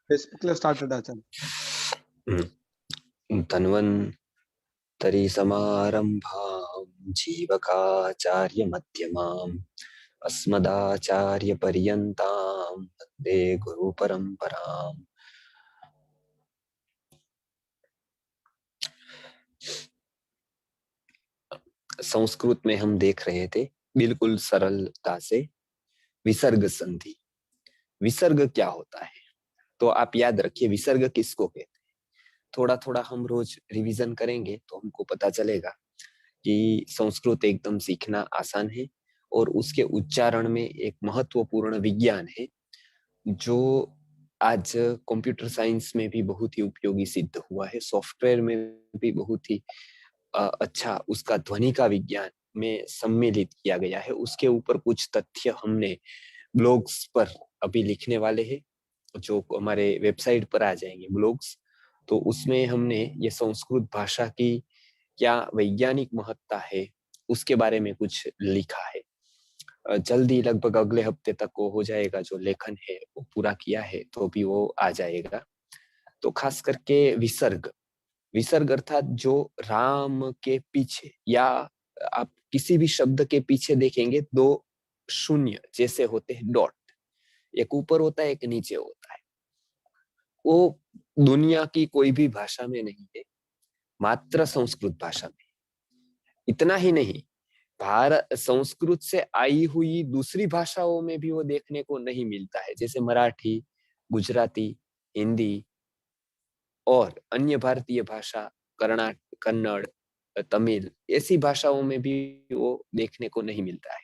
फेसबुकला स्टार्टेड आचार्य. धन्वन्तरि समारंभां जीवकाचार्य मध्यमाम् अस्मदाचार्य पर्यन्तां वन्दे गुरु परंपराम्. संस्कृत में हम देख रहे थे बिल्कुल सरलता से विसर्ग संधि. विसर्ग क्या होता है तो आप याद रखिए, विसर्ग किसको कहते हैं. थोड़ा थोड़ा हम रोज रिवीजन करेंगे तो हमको पता चलेगा कि संस्कृत एकदम सीखना आसान है और उसके उच्चारण में एक महत्वपूर्ण विज्ञान है जो आज कंप्यूटर साइंस में भी बहुत ही उपयोगी सिद्ध हुआ है. सॉफ्टवेयर में भी बहुत ही अच्छा उसका ध्वनि का विज्ञान में सम्मिलित किया गया है. उसके ऊपर कुछ तथ्य हमने ब्लॉग्स पर अभी लिखने वाले हैं जो हमारे वेबसाइट पर आ जाएंगे ब्लॉग्स. तो उसमें हमने ये संस्कृत भाषा की क्या वैज्ञानिक महत्ता है उसके बारे में कुछ लिखा है. जल्दी लगभग अगले हफ्ते तक वो हो जाएगा. जो लेखन है वो पूरा किया है तो भी वो आ जाएगा. तो खास करके विसर्ग, विसर्ग अर्थात जो राम के पीछे या आप किसी भी शब्द के पीछे देखेंगे दो शून्य जैसे होते हैं, डॉट, एक ऊपर होता है एक नीचे होता है. वो दुनिया की कोई भी भाषा में नहीं है, मात्र संस्कृत भाषा में. इतना ही नहीं, भारत संस्कृत से आई हुई दूसरी भाषाओं में भी वो देखने को नहीं मिलता है, जैसे मराठी, गुजराती, हिंदी और अन्य भारतीय भाषा, कन्नड़, तमिल, ऐसी भाषाओं में भी वो देखने को नहीं मिलता है.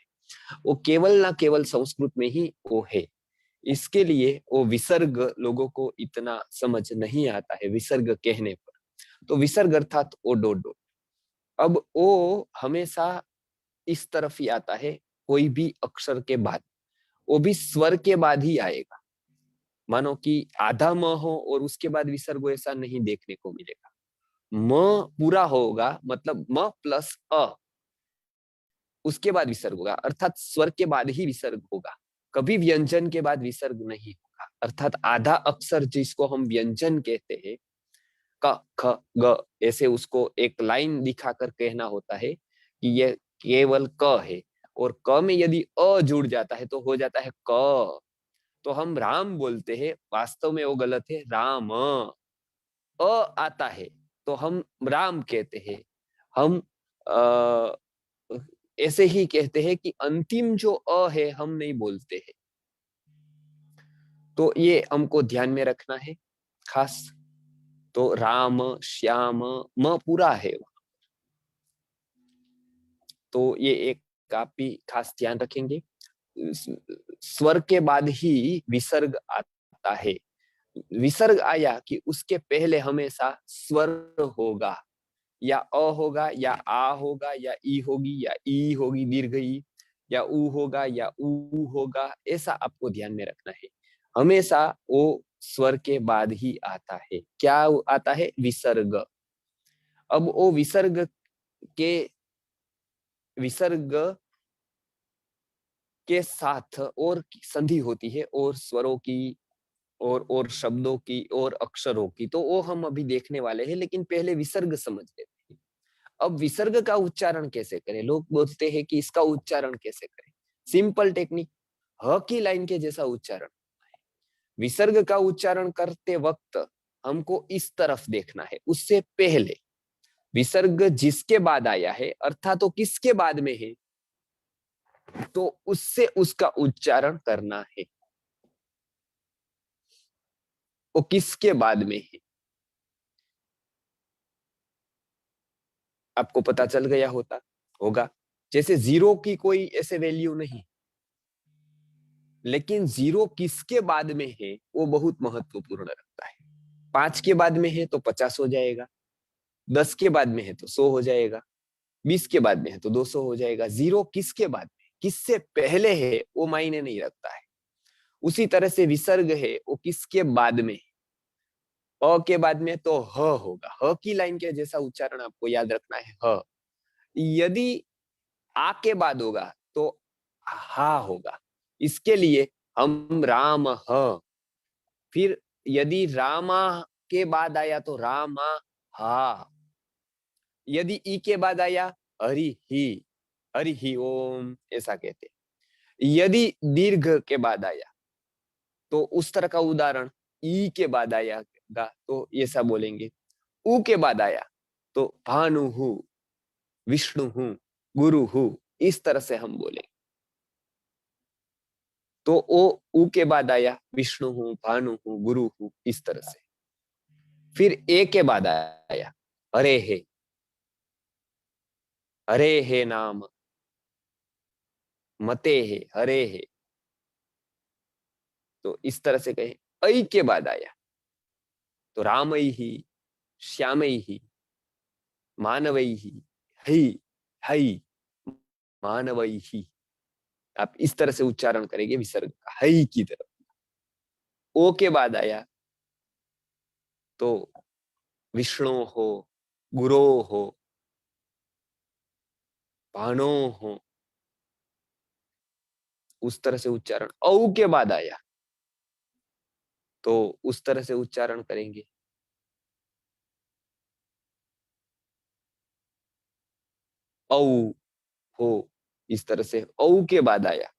वो केवल ना केवल संस्कृत में ही वो है. इसके लिए वो विसर्ग लोगों को इतना समझ नहीं आता है विसर्ग कहने पर. तो विसर्ग अर्थात ओ डॉट डॉट. अब ओ हमेशा इस तरफ ही आता है, कोई भी अक्षर के बाद, वो भी स्वर के बाद ही आएगा. मानो कि आधा म हो और उसके बाद विसर्ग, ऐसा नहीं देखने को मिलेगा. म पूरा होगा मतलब म प्लस अ, उसके बाद विसर्ग होगा, अर्थात स्वर के बाद ही विसर्ग होगा. कभी व्यंजन के बाद विसर्ग नहीं होगा. अर्थात आधा अक्षर जिसको हम व्यंजन कहते हैं, क ख ग, ऐसे उसको एक लाइन दिखाकर कहना होता है कि ये केवल क है. और क में यदि अ जुड़ जाता है तो हो जाता है क. तो हम राम बोलते हैं, वास्तव में वो गलत है, राम. अ आता है तो हम राम कहते हैं. हम अ, ऐसे ही कहते हैं कि अंतिम जो अ है हम नहीं बोलते हैं. तो ये हमको ध्यान में रखना है खास. तो राम, श्याम, म पूरा है. तो ये एक आप भी खास ध्यान रखेंगे. स्वर के बाद ही विसर्ग आता है. विसर्ग आया कि उसके पहले हमेशा स्वर होगा, या अ होगा या आ होगा या ई होगी या ई होगी दीर्घ ई, या ऊ होगा या ऊ होगा. ऐसा आपको ध्यान में रखना है. हमेशा वो स्वर के बाद ही आता है. क्या आता है? विसर्ग. अब वो के विसर्ग के साथ और संधि होती है, और स्वरों की और शब्दों की और अक्षरों की. तो वो हम अभी देखने वाले हैं, लेकिन पहले विसर्ग समझ लेते हैं. अब विसर्ग का उच्चारण कैसे करें? लोग बोलते हैं कि इसका उच्चारण कैसे करें. सिंपल टेक्निक, ह की लाइन के जैसा उच्चारण. विसर्ग का उच्चारण करते वक्त हमको इस तरफ देखना है. उससे पहले विसर्ग जिसके बाद आया है, अर्थात तो किसके बाद में है, तो उससे उसका उच्चारण करना है. वो किसके बाद में है आपको पता चल गया होगा. जैसे जीरो की कोई ऐसे वैल्यू नहीं, लेकिन जीरो किसके बाद में है वो बहुत महत्वपूर्ण रखता है. 5 के बाद में है तो 50 हो जाएगा, 10 के बाद में है तो 100 हो जाएगा, 20 के बाद में है तो 200 हो जाएगा. जीरो किसके बाद में, किससे पहले है, वो मायने नहीं रखता है. उसी तरह से विसर्ग है, वो किसके बाद में, अ के बाद में तो ह होगा. ह की लाइन के जैसा उच्चारण आपको याद रखना है, ह. यदि आ के बाद होगा तो हा होगा. इसके लिए हम राम ह, फिर यदि रामा के बाद आया तो रामा हा, यदि ई के बाद आया हरि ही ओम, ऐसा कहते हैं। यदि दीर्घ के बाद आया तो उस तरह का उदाहरण, ई के बाद आएगा तो ऐसा बोलेंगे। उ के बाद आया तो भानु हूं, विष्णु हूं, गुरु हूं, इस तरह से हम बोलेंगे। तो ओ उ के बाद आया विष्णु हूं, भानु हूं, गुरु हूं, इस तरह से। फिर ए के बाद आया हरे हे नाम, मते हे, हरे हे, तो इस तरह से कहे। ऐ के बाद आया तो रामई ही, श्यामई ही, मानवई ही, हई हई, मानवई ही, आप इस तरह से उच्चारण करेंगे विसर्ग का, हई की तरफ। ओ के बाद आया तो विष्णु हो, गुरो हो, भानो हो, उस तरह से उच्चारण। औ के बाद आया तो उस तरह से उच्चारण करेंगे। औ हो, इस तरह से। औ के बाद आया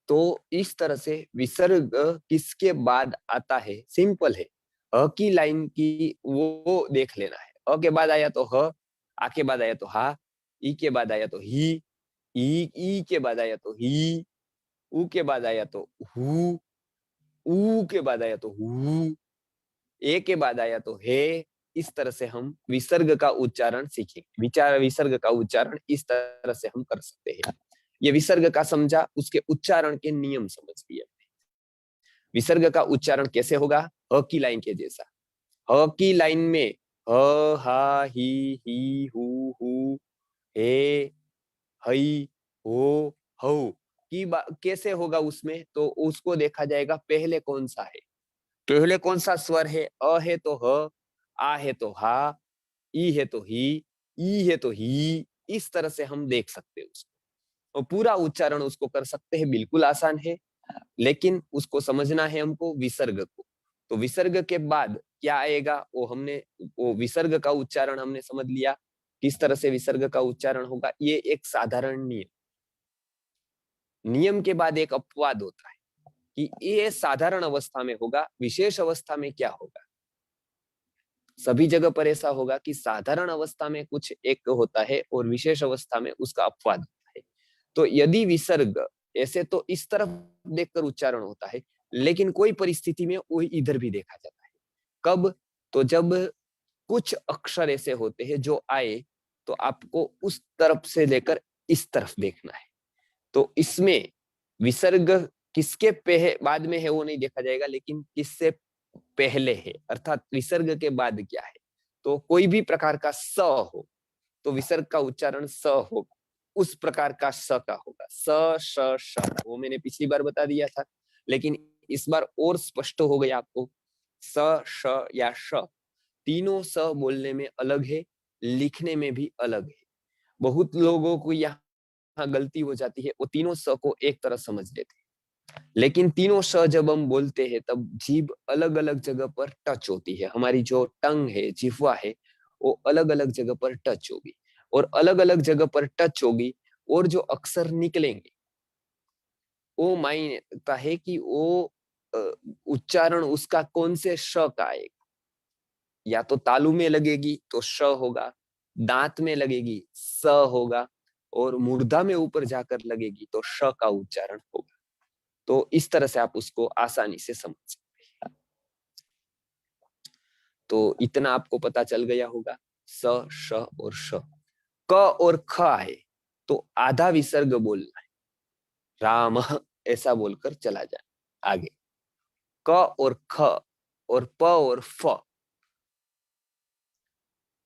तो इस तरह से विसर्ग किसके बाद आता है, सिंपल है। अ की लाइन की वो देख लेना है। अ के बाद आया तो ह, आ के बाद आया तो हा, ई के बाद आया तो ही, ई के बाद आया तो ही, उ के बाद आया तो हु, ऊ के बाद आया तो हु, ए के बाद आया तो हे। इस तरह से हम विसर्ग का उच्चारण सीखेंगे। विसर्ग का उच्चारण इस तरह से हम कर सकते हैं। ये विसर्ग का समझा, उसके उच्चारण के नियम समझ लिए। विसर्ग का उच्चारण कैसे होगा, ह की लाइन के जैसा। ह की लाइन में ह, हा, ही, हु, हे, हई, हो, हऊ की कैसे होगा उसमें, तो उसको देखा जाएगा पहले कौन सा है। पहले कौन सा स्वर है, अ है तो ह, आ है तो हा, ई है तो ही, ई है तो ही, इस तरह से हम देख सकते हैं उसको और पूरा उच्चारण उसको कर सकते हैं। बिल्कुल आसान है, लेकिन उसको समझना है हमको विसर्ग को। तो विसर्ग के बाद क्या आएगा वो हमने, वो विसर्ग का उच्चारण हमने समझ लिया किस तरह से विसर्ग का उच्चारण होगा। ये एक साधारण नियम, नियम के बाद एक अपवाद होता है कि ये साधारण अवस्था में होगा, विशेष अवस्था में क्या होगा। सभी जगह पर ऐसा होगा कि साधारण अवस्था में कुछ एक होता है और विशेष अवस्था में उसका अपवाद होता है। तो यदि विसर्ग ऐसे तो इस तरफ देखकर उच्चारण होता है, लेकिन कोई परिस्थिति में वो इधर भी देखा जाता है। कब, तो जब कुछ अक्षर ऐसे होते हैं जो आए तो आपको उस तरफ से लेकर इस तरफ देखना है। तो इसमें विसर्ग किसके बाद में है वो नहीं देखा जाएगा, लेकिन किससे पहले है, अर्थात विसर्ग के बाद क्या है। तो कोई भी प्रकार का स हो तो विसर्ग का उच्चारण स होगा, उस प्रकार का स का होगा। स श श, वो मैंने पिछली बार बता दिया था, लेकिन इस बार और स्पष्ट हो गया आपको। स श या श, तीनों स बोलने में अलग है, लिखने में भी अलग है। बहुत लोगों को यहाँ गलती हो जाती है, वो तीनों स को एक तरह समझ लेते हैं, लेकिन तीनों स जब हम बोलते हैं तब जीभ अलग अलग जगह पर टच होती है। हमारी जो टंग है, जिह्वा है, वो अलग अलग जगह पर टच होगी, और अलग अलग जगह पर टच होगी, और जो अक्षर निकलेंगे वो मायने है कि वो उच्चारण उसका कौन से श का आएगा। या तो तालू में लगेगी तो श होगा, दांत में लगेगी स होगा, और मूर्धा में ऊपर जाकर लगेगी तो श का उच्चारण होगा। तो इस तरह से आप उसको आसानी से समझ सकते हैं। तो इतना आपको पता चल गया होगा, स श और श। क और ख आए तो आधा विसर्ग बोलना है, राम ऐसा बोलकर चला जाए आगे। क और ख और प और फ,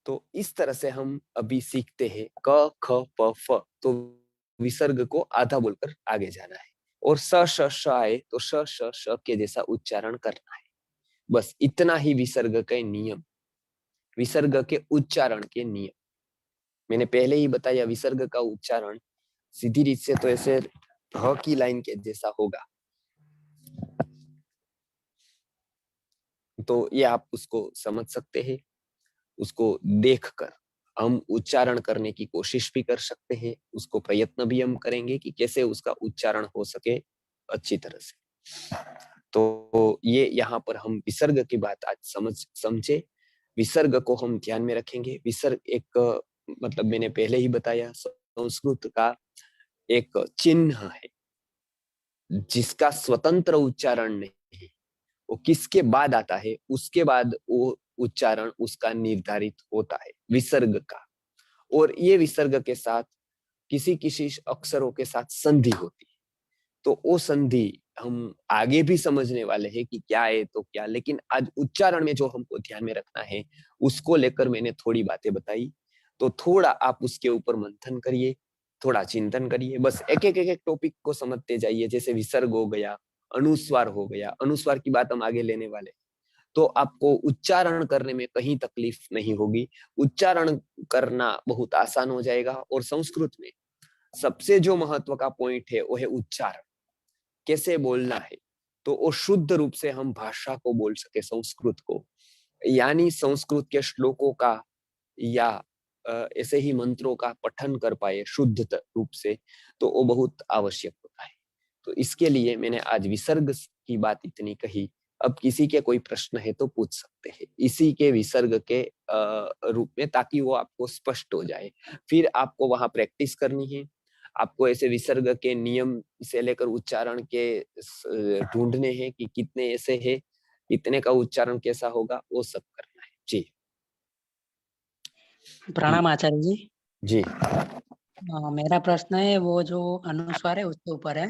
तो इस तरह से हम अभी सीखते हैं क ख प फ। तो विसर्ग को आधा बोलकर आगे जाना है, और स श श आए तो श श श के जैसा उच्चारण करना है। बस इतना ही विसर्ग के नियम, विसर्ग के उच्चारण के नियम। मैंने पहले ही बताया विसर्ग का उच्चारण सीधी रीत से तो ऐसे ह की लाइन के जैसा होगा, तो ये आप उसको समझ सकते हैं। उसको देखकर हम उच्चारण करने की कोशिश भी कर सकते हैं, उसको प्रयत्न भी हम करेंगे कि कैसे उसका उच्चारण हो सके अच्छी तरह से। तो ये यहाँ पर हम विसर्ग की बात आज समझे। विसर्ग को हम ध्यान में रखेंगे। विसर्ग एक मतलब मैंने पहले ही बताया, संस्कृत का एक चिन्ह है जिसका स्वतंत्र उच्चारण नहीं है। वो किसके बाद आता है, उसके बाद वो उच्चारण उसका निर्धारित होता है विसर्ग का। और ये विसर्ग के साथ किसी किसी अक्षरों के साथ संधि होती है। तो वो संधि हम आगे भी समझने वाले हैं कि क्या है तो क्या, लेकिन आज उच्चारण में जो हमको ध्यान में रखना है उसको लेकर मैंने थोड़ी बातें बताई। तो थोड़ा आप उसके ऊपर मंथन करिए, थोड़ा चिंतन करिए, बस एक एक टॉपिक को समझते जाइए। जैसे विसर्ग हो गया, अनुस्वार हो गया, अनुस्वार की बात हम आगे लेने वाले, तो आपको उच्चारण करने में कहीं तकलीफ नहीं होगी। उच्चारण करना बहुत आसान हो जाएगा। और संस्कृत में सबसे जो महत्व का पॉइंट है वो है उच्चारण, कैसे बोलना है। तो वो शुद्ध रूप से हम भाषा को बोल सके, संस्कृत को, यानी संस्कृत के श्लोकों का या ऐसे ही मंत्रों का पठन कर पाए शुद्ध रूप से, तो वो बहुत आवश्यक होता है। तो इसके लिए मैंने आज विसर्ग की बात इतनी कही। अब किसी के कोई प्रश्न है तो पूछ सकते हैं इसी के विसर्ग के रूप में, ताकि वो आपको स्पष्ट हो जाए। फिर आपको वहां प्रैक्टिस करनी है। आपको ऐसे विसर्ग के नियम से लेकर उच्चारण के ढूंढने हैं कि कितने ऐसे हैं, कितने का उच्चारण कैसा होगा, वो सब करना है। जी प्रणाम आचार्य जी। जी। मेरा प्रश्न है वो जो अनुस्वार है उसके ऊपर है।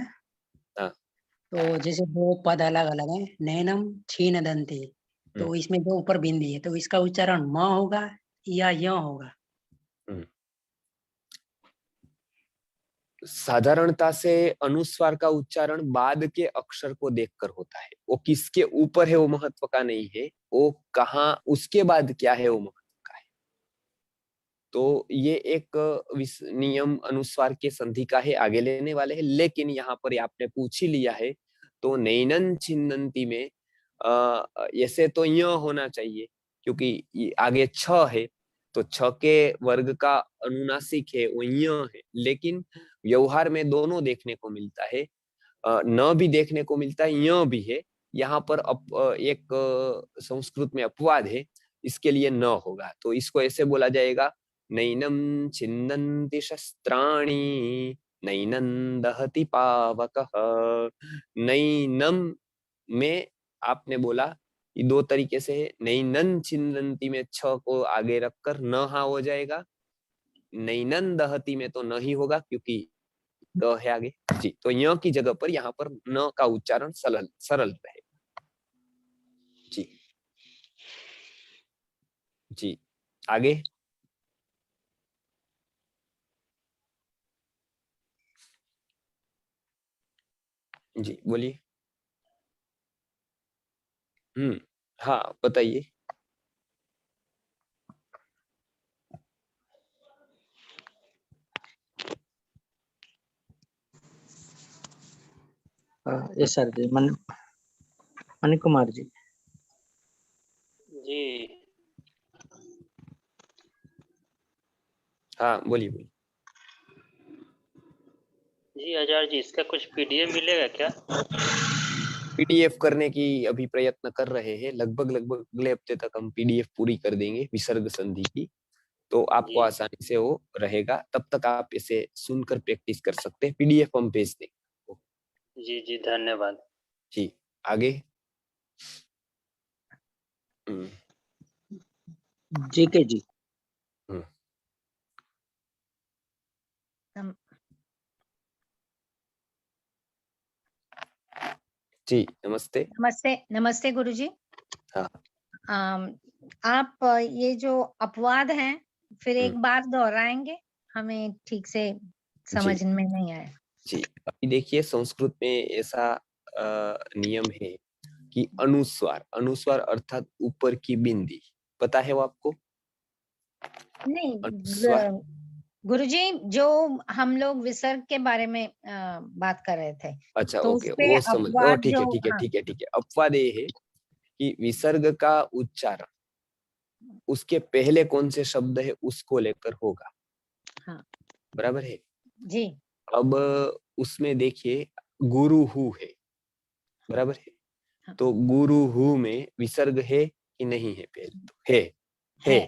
हाँ। तो जैसे दो पद अलग अलग है, नैनम छीन दंती, तो इसमें जो ऊपर बिंदी है तो इसका उच्चारण म होगा या य होगा? साधारणता से अनुस्वार का उच्चारण बाद के अक्षर को देखकर होता है। वो किसके ऊपर है वो महत्व का नहीं है, वो कहाँ उसके बाद क्या है वो महत्व का है। तो ये एक नियम अनुस्वार के संधि का है, आगे लेने वाले हैं। लेकिन यहाँ पर आपने पूछ ही लिया है, तो नैनन छिन्नन्ति में ऐसे तो य होना चाहिए, क्योंकि आगे छ है, तो छ के वर्ग का अनुनासिक है वो य है। लेकिन व्यवहार में दोनों देखने को मिलता है, न भी देखने को मिलता है, य भी है। यहाँ पर एक संस्कृत में अपवाद है, इसके लिए न होगा। तो इसको ऐसे बोला जाएगा, नैनम छिन्दन्ति शस्त्राणि नैनं दहति पावकः। नैनम में आपने बोला ये दो तरीके से है। नैनन छिन्दन्ति में छ को आगे रखकर न हा हो जाएगा। नैनन दहति में तो न ही होगा, क्योंकि द है आगे। जी, तो य की जगह पर यहाँ पर न का उच्चारण सरल सरल रहेगा। जी जी। आगे। जी बोलिए। हाँ बताइए। यस सर जी। मणि कुमार जी। जी हाँ बोलिए बोलिए। जी आचार्य जी, इसका कुछ पीडीएफ मिलेगा क्या? पीडीएफ करने की अभी प्रयत्न कर रहे हैं। लगभग लगभग अगले हफ्ते तक हम पीडीएफ पूरी कर देंगे विसर्ग संधि की, तो आपको जी आसानी से वो रहेगा। तब तक आप इसे सुनकर प्रैक्टिस कर सकते हैं। पीडीएफ हम भेज देंगे। जी जी, धन्यवाद। जी आगे। जीके जी। जी नमस्ते। नमस्ते। नमस्ते गुरुजी। हाँ। आप ये जो अपवाद हैं फिर एक बार दोहराएंगे, हमें ठीक से समझ में नहीं आया। जी अभी देखिए, संस्कृत में ऐसा नियम है कि अनुस्वार, अनुस्वार अर्थात ऊपर की बिंदी, पता है वो आपको? नहीं, अनुस्वार गुरुजी, जो हम लोग विसर्ग के बारे में बात कर रहे थे, अच्छा तो ओके, उसपे वो समझ, ओ अपवाद ठीक है जो, ठीक है हाँ, ठीक है ठीक है। अपवाद ये है कि विसर्ग का उच्चारण उसके पहले कौन से शब्द है उसको लेकर होगा। हाँ, बराबर है। जी, अब उसमें देखिए गुरुहु है, बराबर है। हाँ, तो गुरुहु में विसर्ग है कि नहीं है? पहले तो है। है,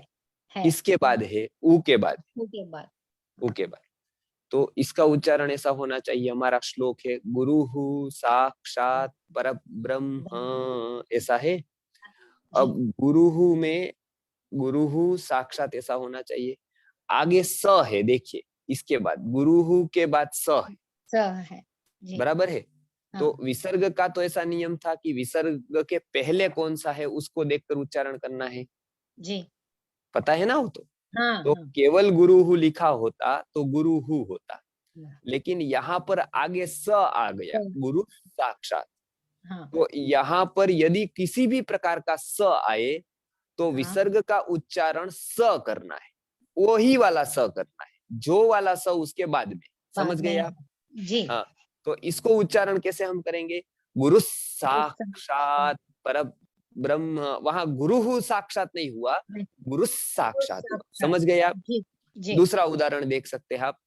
है, किसके बाद है? ऊ के बाद। ऊ के बाद, ऊ के बाद। तो इसका उच्चारण ऐसा होना चाहिए, हमारा श्लोक है गुरुहु साक्षात परब्रह्म, ऐसा है। जी, अब गुरुहु में गुरुहु साक्षात ऐसा होना चाहिए। आगे स है, देखिए इसके बाद गुरुहु के बाद स है, स है, जी, बराबर है। तो हाँ, विसर्ग का तो ऐसा नियम था कि विसर्ग के पहले कौन सा है उसको देखकर उच्चारण करना है, जी, पता है ना वो हाँ, तो हाँ, केवल गुरुहु लिखा होता तो गुरुहु होता, हाँ, लेकिन यहाँ पर आगे स आ गया, स, गुरु साक्षात। हाँ, तो यहाँ पर यदि किसी भी प्रकार का स आए तो हाँ, विसर्ग का उच्चारण स करना है, वही वाला स करना है, जो वाला स उसके बाद में। बाद समझ में गए है, आप? जी, हाँ। तो इसको उच्चारण कैसे हम करेंगे? गुरु गुरु साक्षात पर ब्रह्म, वहां गुरु साक्षात नहीं हुआ, गुरु साक्षात हुआ। साक्षात, समझ गए आप? जी, जी, दूसरा उदाहरण देख सकते हैं आप,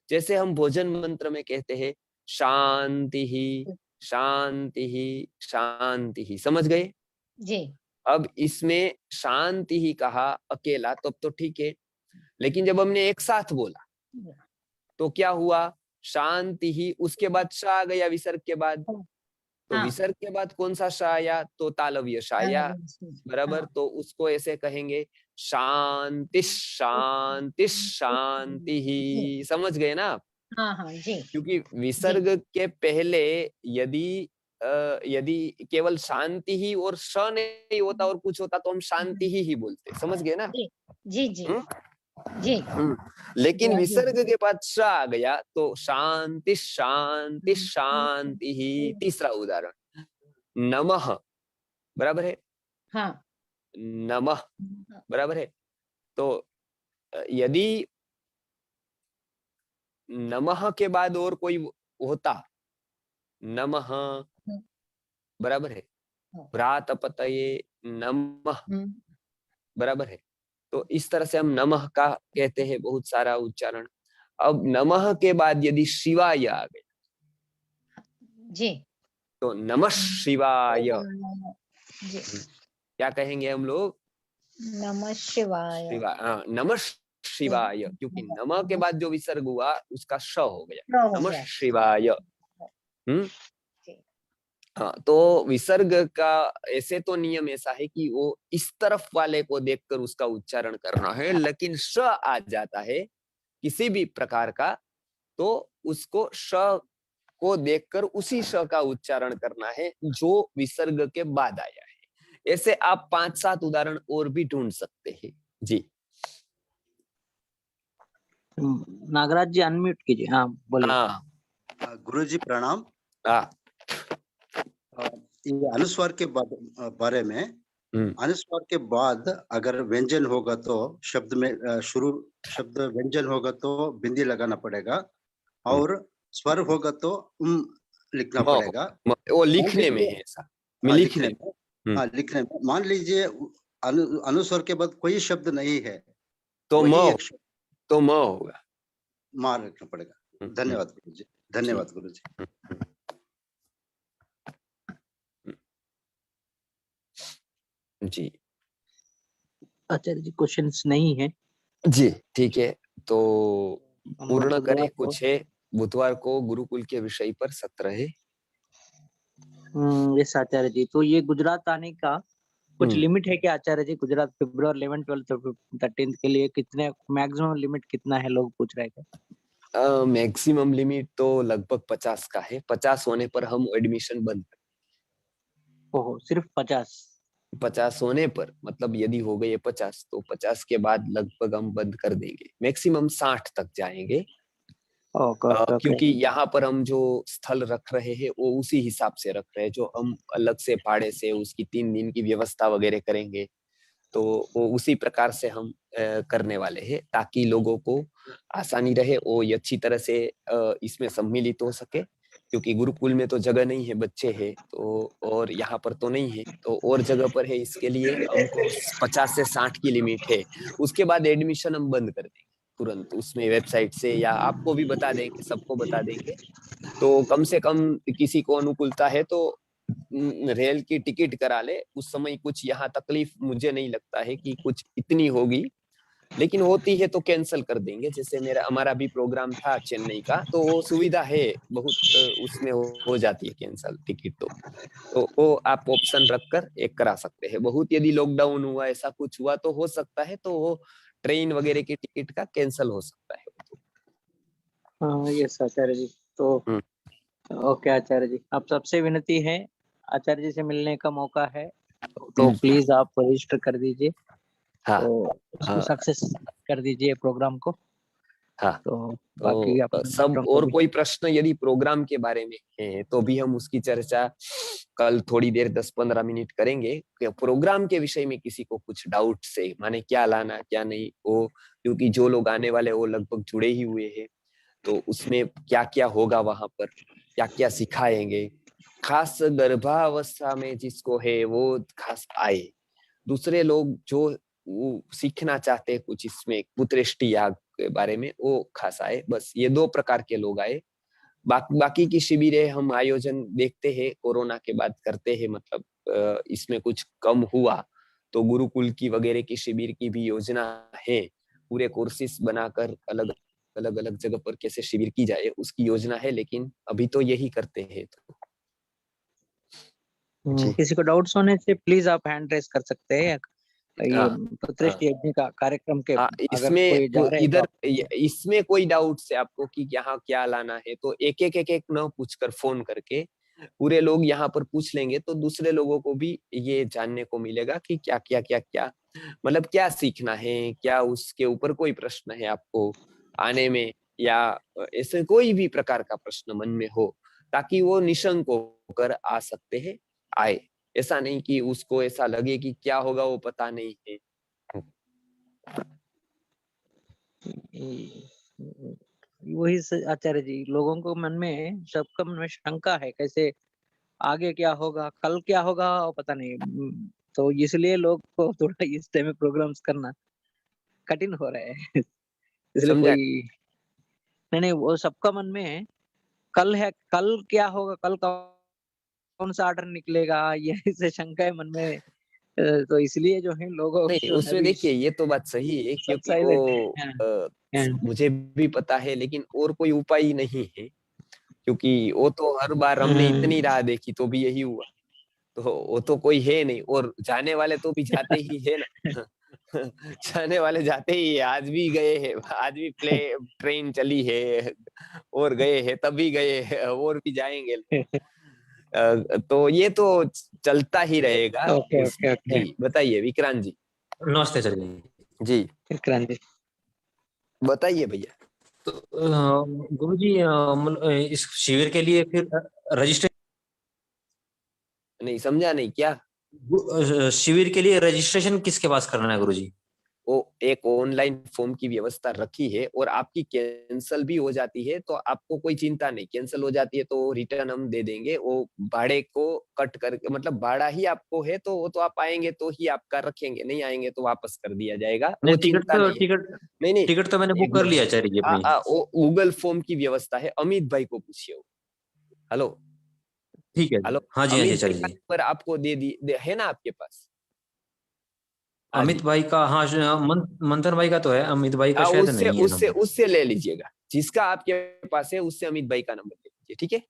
जैसे हम भोजन मंत्र में कहते हैं शांति ही शांति ही शांति ही, समझ गए? जी, अब इसमें शांति ही कहा अकेला तो ठीक है, लेकिन जब हमने एक साथ बोला तो क्या हुआ? शांति ही, उसके बाद श आ गया विसर्ग के बाद। तो हाँ, विसर्ग के बाद कौन सा श आया? तो तालव्य श आया, बराबर। हाँ, तो उसको ऐसे कहेंगे शांति शांति शांति जी, ही, समझ गए ना आप? हाँ, हाँ, जी, क्योंकि जी, विसर्ग के पहले यदि यदि केवल शांति ही और श नहीं होता और कुछ होता तो हम शांति ही बोलते, समझ गए ना? जी, जी, जी, हम्म? जी, लेकिन जी, विसर्ग के बाद श आ गया तो शांति शांति शांति ही। तीसरा उदाहरण नमः, बराबर है। हाँ, नमः, बराबर है। तो यदि नमः के बाद और कोई होता, नमः, बराबर है। भ्रातपतये नमः, बराबर है। तो इस तरह से हम नमः का कहते हैं बहुत सारा उच्चारण। अब नमः के बाद यदि शिवाय आ गया जी, तो नमः शिवाय। जी, क्या कहेंगे हम लोग? नमः शिवाय, शिवाय, हाँ, नमः शिवाय, क्योंकि नमः के बाद जो विसर्ग हुआ उसका श हो गया, हो नमः गया, शिवाय। हम्म। जी, हाँ, तो विसर्ग का ऐसे तो नियम ऐसा है कि वो इस तरफ वाले को देखकर उसका उच्चारण करना है, लेकिन श आ जाता है किसी भी प्रकार का तो उसको श को देखकर उसी श का उच्चारण करना है जो विसर्ग के बाद आया है। ऐसे आप 5-7 उदाहरण और भी ढूंढ सकते हैं। जी नागराज जी अनम्यूट कीजिए, हाँ बोलिए। हाँ गुरुजी प्रणाम। हाँ ये अनुस्वार के बारे में, अनुस्वार के बाद अगर व्यंजन होगा तो शब्द में शुरू शब्द व्यंजन होगा तो बिंदी लगाना पड़ेगा, और स्वर होगा तो लिखना पड़ेगा। वो लिखने में है ऐसा, लिखने में। हाँ, लिखने में। मान लीजिए अनुस्वर के बाद कोई शब्द नहीं है तो वही म एक शब्द तो म होगा। मार रखना पड़ेगा। धन्यवाद गुरुजी, धन्यवाद गुरुजी। जी आचार्य जी क्वेश्चंस नहीं है जी, ठीक है। तो हम पूर्ण लोग करें, बुधवार को, कुछ है बुधवार को गुरुकुल के विषय पर सत्र है। यस आचार्य जी। तो ये गुजरात आने का कुछ लिमिट है क्या आचार्य जी? गुजरात फरवरी 11, 12, 13 के लिए कितने, मैक्सिमम लिमिट कितना है, लोग पूछ रहे थे। मैक्सिमम लिमिट तो लगभग 50 का है, 50 होने पर हम एडमिशन बंद कर। ओहो, सिर्फ 50? 50 होने पर, मतलब यदि हो गए 50 तो 50 के बाद लगभग हम बंद कर देंगे, मैक्सिमम 60 तक जाएंगे। क्योंकि यहाँ पर हम जो स्थल रख रहे हैं वो उसी हिसाब से रख रहे हैं, जो हम अलग से भाड़े से उसकी 3 दिन की व्यवस्था वगैरह करेंगे तो वो उसी प्रकार से हम करने वाले हैं ताकि लोगों को आसानी रहे, वो अच्छी तरह से इसमें सम्मिलित हो सके, क्योंकि गुरुकुल में तो जगह नहीं है, बच्चे हैं तो, और यहाँ पर तो नहीं है, तो और जगह पर है। इसके लिए हमको 50 से 60 की लिमिट है। उसके बाद एडमिशन हम बंद कर देंगे तुरंत, उसमें वेबसाइट से, या आपको भी बता देंगे, सबको बता देंगे। तो कम से कम किसी को अनुकूलता है तो रेल की टिकट करा ले। उस समय कुछ यहाँ तकलीफ मुझे नहीं लगता है कि कुछ इतनी होगी, लेकिन होती है तो कैंसिल कर देंगे। जैसे हमारा भी प्रोग्राम था चेन्नई का, तो वो सुविधा है बहुत, उसमें हो जाती है कैंसिल टिकट। तो वो आप ऑप्शन रखकर एक करा सकते हैं। बहुत यदि लॉकडाउन हुआ, ऐसा कुछ हुआ तो हो सकता है, तो वो ट्रेन वगैरह की टिकट का कैंसिल हो सकता है। हाँ यस आचार्य जी। तो ओके आचार्य जी, आप सबसे विनती है, आचार्य जी से मिलने का मौका है तो प्लीज आप रजिस्टर कर दीजिए। हाँ, तो उसको सक्सेस कर दीजिए प्रोग्राम को। हाँ, तो बाकी तो सब और कोई प्रश्न यदि प्रोग्राम के बारे में है तो भी हम उसकी चर्चा कल थोड़ी देर 10-15 मिनट करेंगे। प्रोग्राम के विषय में किसी को कुछ डाउट से, माने क्या लाना क्या नहीं, वो क्योंकि जो लोग आने वाले वो लगभग जुड़े ही हुए हैं, तो उसमें क्या क्या होगा, वहां पर क्या क्या सिखाएंगे, खास गर्भावस्था में जिसको है वो खास आए। दूसरे लोग जो वो सीखना चाहते हैं कुछ इसमें पुत्रेष्टि याग के बारे में, वो खास आए। बस ये 2 प्रकार के लोग आए। बाकी की शिविरें हम आयोजन देखते हैं कोरोना के बाद करते हैं, मतलब इसमें कुछ कम हुआ तो गुरुकुल की वगैरह की शिविर की भी योजना है। पूरे कोर्सेस बनाकर अलग अलग जगह पर कैसे शिविर की जाए उसकी योजना है, लेकिन अभी तो यही करते हैं। जी। किसी को डाउट्स होने से प्लीज आप हैंड रेस कर सकते हैं। ये हाँ, पुत्रेष्टि यज्ञ का कार्यक्रम के हाँ, अगर कोई जा रहे हैं तो इसमें कोई डाउट है आपको कि यहाँ क्या लाना है, तो एक न पूछकर फोन करके पूरे लोग यहाँ पर पूछ लेंगे, तो दूसरे लोगों को भी ये जानने को मिलेगा कि क्या क्या क्या क्या मतलब क्या सीखना है, क्या उसके ऊपर कोई प्रश्न है आपको आने में, या ऐसे कोई भी प्रकार का प्रश्न मन में हो, ताकि वो निशंक होकर आ सकते हैं, आए। ऐसा नहीं कि उसको ऐसा लगे कि क्या होगा वो पता नहीं है। वही आचार्य जी, लोगों को मन में, सबका मन में शंका है, कैसे आगे क्या होगा, कल क्या होगा पता नहीं। तो इसलिए लोग को थोड़ा इस टाइम में प्रोग्राम्स करना कठिन हो रहा है। इसलिए समझा? कोई नहीं, वो सबका मन में है, कल है, कल क्या होगा, कल कौन सा ऑर्डर निकलेगा, ये ऐसे शंका है मन में। तो इसलिए जो है लोगों नहीं, जो है उसमें अभी देखिए ये तो बात सही है, सब क्योंकि साइलेंट वो है। मुझे भी पता है, लेकिन और कोई उपाय ही नहीं है, क्योंकि वो तो हर बार हमने इतनी राह देखी तो भी यही हुआ, तो वो तो कोई है नहीं, और जाने वाले तो भी जाते ही है ना। जाने वाले जाते ही है, आज भी गए हैं, आज भी ट्रेन चली है और गए हैं, तभी गए हैं, और भी जाएंगे। तो ये तो चलता ही रहेगा। Okay okay okay. जी बताइए विक्रांत जी। नमस्ते सर जी। जी क्रांति बताइए भैया। तो गुरु जी, इस शिविर के लिए फिर रजिस्ट्रेशन, नहीं समझा, नहीं क्या? शिविर के लिए रजिस्ट्रेशन किसके पास करना है गुरु जी? वो एक ऑनलाइन फॉर्म की व्यवस्था रखी है, और आपकी कैंसल भी हो जाती है तो आपको कोई चिंता नहीं, कैंसल हो जाती है तो रिटर्न हम दे देंगे। वो भाड़े को कट करके, मतलब भाड़ा ही आपको है तो वो तो आप आएंगे तो ही आपका रखेंगे, नहीं आएंगे तो वापस कर दिया जाएगा, वो चिंता नहीं है। नहीं, टिकट तो मैंने बुक कर लिया आचार्य जी अपनी। वो गूगल फॉर्म की व्यवस्था है, अमित भाई को पूछिए। हेलो ठीक है। हेलो, हाँ जी, हाँ जी अमित भाई आचार्य का जी। नंबर आपको है ना आपके पास? हाँ अमित जी, भाई का, हाँ मंथन भाई का तो है, अमित भाई का शायद उससे नहीं है उससे नंबर। उससे ले लीजिएगा, जिसका आपके पास है उससे अमित भाई का नंबर ले लीजिए, ठीक है?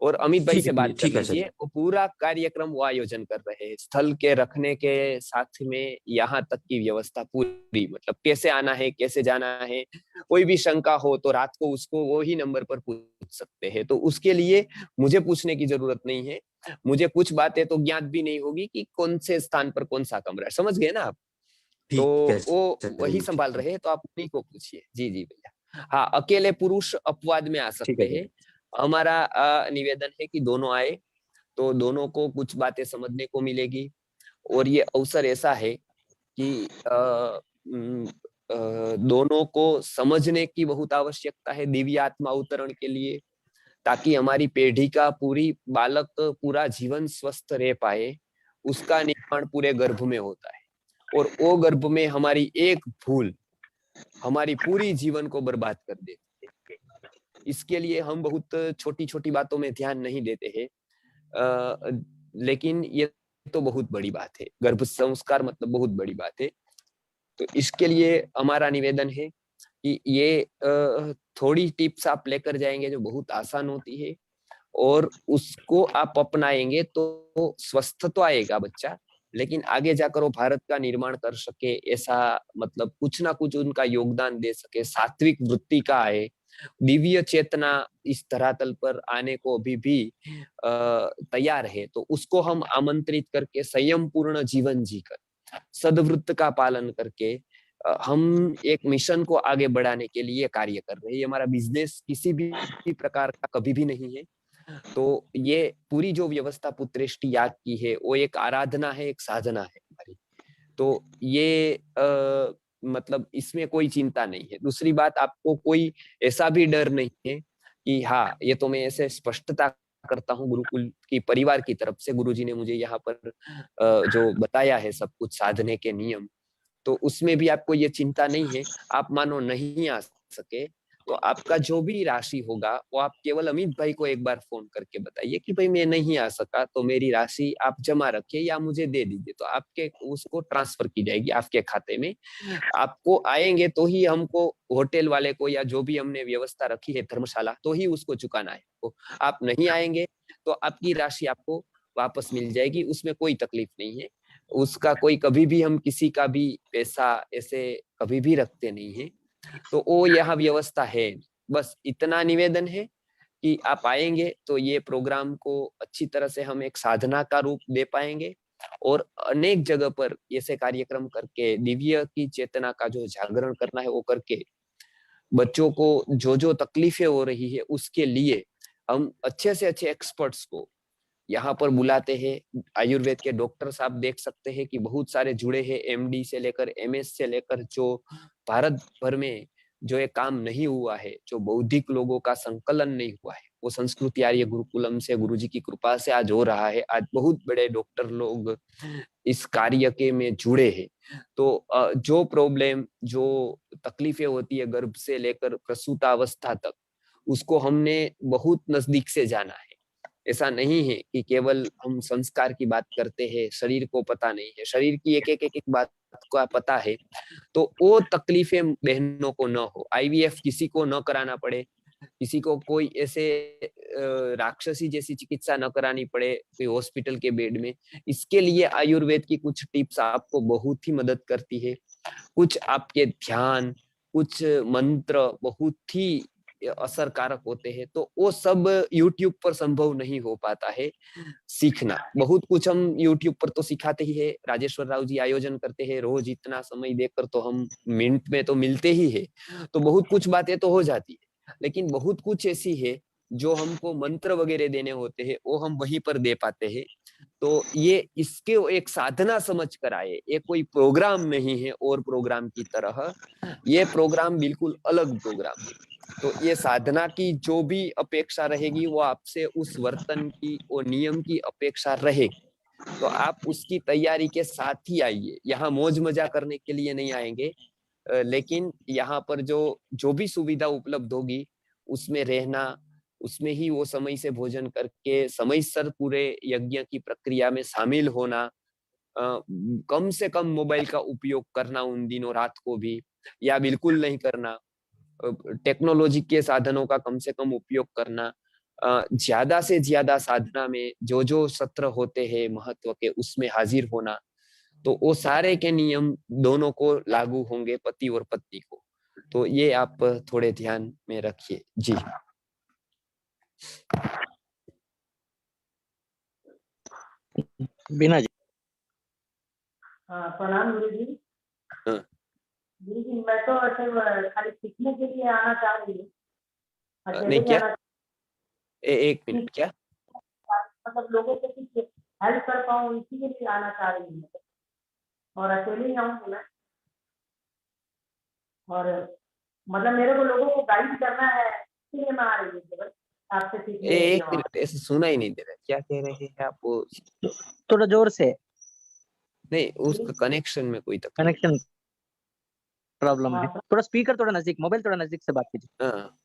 और अमित भाई से बात कर ठीक है सर। लीजिए। वो पूरा कार्यक्रम वो आयोजन कर रहे हैं, स्थल के रखने के साथ में यहाँ तक की व्यवस्था पूरी, मतलब कैसे आना है, कैसे जाना है। कोई भी शंका हो तो रात को उसको वो ही नंबर पर पूछ सकते हैं, तो उसके लिए मुझे पूछने की जरूरत नहीं है। मुझे कुछ बातें तो ज्ञात भी नहीं होगी कि कौन से स्थान पर कौन सा कमरा है, समझ गए ना आप? तो ठीक है वो सर वही जी, संभाल रहे हैं, तो आप उन्हीं को पूछिए। जी जी भैया। हाँ, अकेले पुरुष अपवाद में आ ठीक सकते है सर। हैं। हमारा निवेदन है कि दोनों आए तो दोनों को कुछ बातें समझने को मिलेगी। और ये अवसर ऐसा है कि दोनों को समझने की बहुत आवश्यकता है दिव्य आत्मा अवतरण के लिए, ताकि हमारी पीढ़ी का बालक पूरा जीवन स्वस्थ रह पाए। उसका निर्माण पूरे गर्भ में होता है, और वो गर्भ में हमारी एक भूल हमारी पूरी जीवन को बर्बाद कर देती है। इसके लिए हम बहुत छोटी छोटी बातों में ध्यान नहीं देते हैं, लेकिन ये तो बहुत बड़ी बात है। गर्भ संस्कार मतलब बहुत बड़ी बात है। तो इसके लिए हमारा निवेदन है कि ये थोड़ी टिप्स आप लेकर जाएंगे जो बहुत आसान होती है, और उसको आप अपनाएंगे तो स्वस्थ तो आएगा बच्चा, लेकिन आगे जाकर वो भारत का निर्माण कर सके, ऐसा मतलब कुछ ना कुछ उनका योगदान दे सके, सात्विक वृत्ति का आए, दिव्य चेतना इस धरातल पर आने को अभी भी तैयार है। तो उसको हम आमंत्रित करके संयम पूर्ण जीवन जीकर सद्वृत्त का पालन करके हम एक मिशन को आगे बढ़ाने के लिए कार्य कर रहे हैं। हमारा बिजनेस किसी भी प्रकार का कभी भी नहीं है। तो ये पूरी जो व्यवस्था पुत्रेष्टि याग की है वो एक आराधना है, एक साधना है हमारी। तो ये मतलब इसमें कोई चिंता नहीं है। दूसरी बात, आपको कोई ऐसा भी डर नहीं है कि हाँ, ये तो मैं ऐसे स्पष्टता करता हूँ गुरुकुल की परिवार की तरफ से, गुरुजी ने मुझे यहाँ पर जो बताया है सब कुछ साधने के नियम, तो उसमें भी आपको ये चिंता नहीं है। आप मानो नहीं आ सके तो आपका जो भी राशि होगा वो आप केवल अमित भाई को एक बार फोन करके बताइए कि भाई मैं नहीं आ सका, तो मेरी राशि आप जमा रखिए या मुझे दे दीजिए, तो आपके उसको ट्रांसफर की जाएगी आपके खाते में। आपको आएंगे तो ही हमको, होटल वाले को या जो भी हमने व्यवस्था रखी है धर्मशाला, तो ही उसको चुकाना है। तो आप नहीं आएंगे तो आपकी राशि आपको वापस मिल जाएगी, उसमें कोई तकलीफ नहीं है। उसका कोई कभी भी हम किसी का भी पैसा ऐसे कभी भी रखते नहीं है। तो वो यह व्यवस्था है। बस इतना निवेदन है कि आप आएंगे तो ये प्रोग्राम को अच्छी तरह से हम एक साधना का रूप दे पाएंगे, और अनेक जगह पर ऐसे कार्यक्रम करके दिव्य की चेतना का जो जागरण करना है वो करके बच्चों को जो जो तकलीफें हो रही है उसके लिए हम अच्छे से अच्छे एक्सपर्ट्स को यहाँ पर बुलाते हैं। आयुर्वेद के डॉक्टर्स आप देख सकते हैं कि बहुत सारे जुड़े हैं, एमडी से लेकर एमएस से लेकर, जो भारत भर में जो ये काम नहीं हुआ है, जो बौद्धिक लोगों का संकलन नहीं हुआ है, वो संस्कृति आर्य गुरुकुलम से गुरुजी की कृपा से आज हो रहा है। आज बहुत बड़े डॉक्टर लोग इस कार्य के में जुड़े हैं। तो जो प्रॉब्लम, जो तकलीफें होती है गर्भ से लेकर प्रसूतावस्था तक, उसको हमने बहुत नजदीक से जाना है। ऐसा नहीं है कि केवल हम संस्कार की बात करते हैं, शरीर को पता नहीं है, शरीर की एक एक एक, एक बात को पता है। तो वो तकलीफें बहनों को न हो, आईवीएफ किसी को न कराना पड़े, किसी को कोई ऐसे राक्षसी जैसी चिकित्सा न करानी पड़े कोई हॉस्पिटल के बेड में। इसके लिए आयुर्वेद की कुछ टिप्स आपको बहुत ही मदद करती है। कुछ आपके ध्यान, कुछ मंत्र बहुत ही असरकारक होते हैं। तो वो सब YouTube पर संभव नहीं हो पाता है सीखना। बहुत कुछ हम YouTube पर तो सिखाते ही है, राजेश्वर राव जी आयोजन करते हैं, रोज इतना समय देकर तो हम मिनट में तो मिलते ही है, तो बहुत कुछ बातें तो हो जाती है। लेकिन बहुत कुछ ऐसी है जो हमको मंत्र वगैरह देने होते हैं वो हम वहीं पर दे पाते हैं। तो ये इसके एक साधना समझ कर आए, ये कोई प्रोग्राम नहीं है और प्रोग्राम की तरह, ये प्रोग्राम बिल्कुल अलग प्रोग्राम है। तो ये साधना की जो भी अपेक्षा रहेगी वो आपसे उस वर्तन की, वो नियम की अपेक्षा रहेगी। तो आप उसकी तैयारी के साथ ही आइए। यहाँ मौज मजा करने के लिए नहीं आएंगे, लेकिन यहाँ पर जो जो भी सुविधा उपलब्ध होगी उसमें रहना, उसमें ही वो समय से भोजन करके समय सर पूरे यज्ञ की प्रक्रिया में शामिल होना, कम से कम मोबाइल का उपयोग करना उन दिनों रात को भी, या बिल्कुल नहीं करना, टेक्नोलॉजी के साधनों का कम से कम उपयोग करना, ज्यादा से ज्यादा साधना में जो जो सत्र होते हैं महत्व के उसमें हाजिर होना। तो वो सारे के नियम दोनों को लागू होंगे, पति और पत्नी को। तो ये आप थोड़े ध्यान में रखिए जी। बीना जी। प्रणाम गुरु जी। हाँ। जी मैं तो ऐसे खाली सीखने के लिए आना चाह रही हूँ, नहीं क्या? एक मिनट, क्या मतलब लोगों को कुछ हेल्प कर पाऊँ इसी के लिए आना चाह रही हूँ, और अकेले ही आऊंगी मैं। और मतलब मेरे को लोगों को गाइड करना है, इसलिए मैं आ रही हूँ केवल आपसे सीखने के लिए एक वहाँ। मिनट, ऐसे सुना ही नहीं दे रहा, क्या कह रहे हैं आप? वो थोड़ा जोर से। नहीं, उसका कनेक्शन में कोई तकलीफ। कनेक्शन प्रॉब्लम है। हाँ, थोड़ा स्पीकर थोड़ा नजदीक, मोबाइल थोड़ा नजदीक से बात कीजिए। हाँ,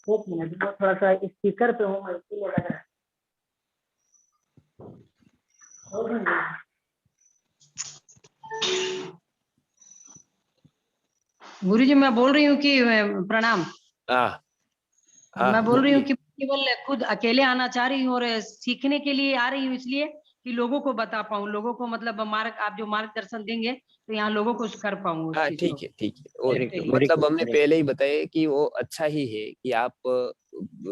एक मिनट, मैं थोड़ा सा स्पीकर पे हूँ, मैं इसीलिए लग रहा है। हो गई है। गुरुजी मैं बोल रही हूँ कि प्रणाम। हाँ, हाँ, मैं बोल रही हूँ बोलिए। कि केवल खुद अकेले आना चाह रही हूँ और सीखने के लिए आ रही हूँ, इसलिए कि लोगों को बता पाऊँ, लोगों को मतलब आप जो मार्गदर्शन देंगे तो यहाँ लोगों को कर पाऊँ उस हाँ, चीज ठीक को। है, ठीक है। और वेरी ठीक। गुड, वेरी मतलब गुड, हमने वेरी पहले ही बताया कि वो अच्छा ही है कि आप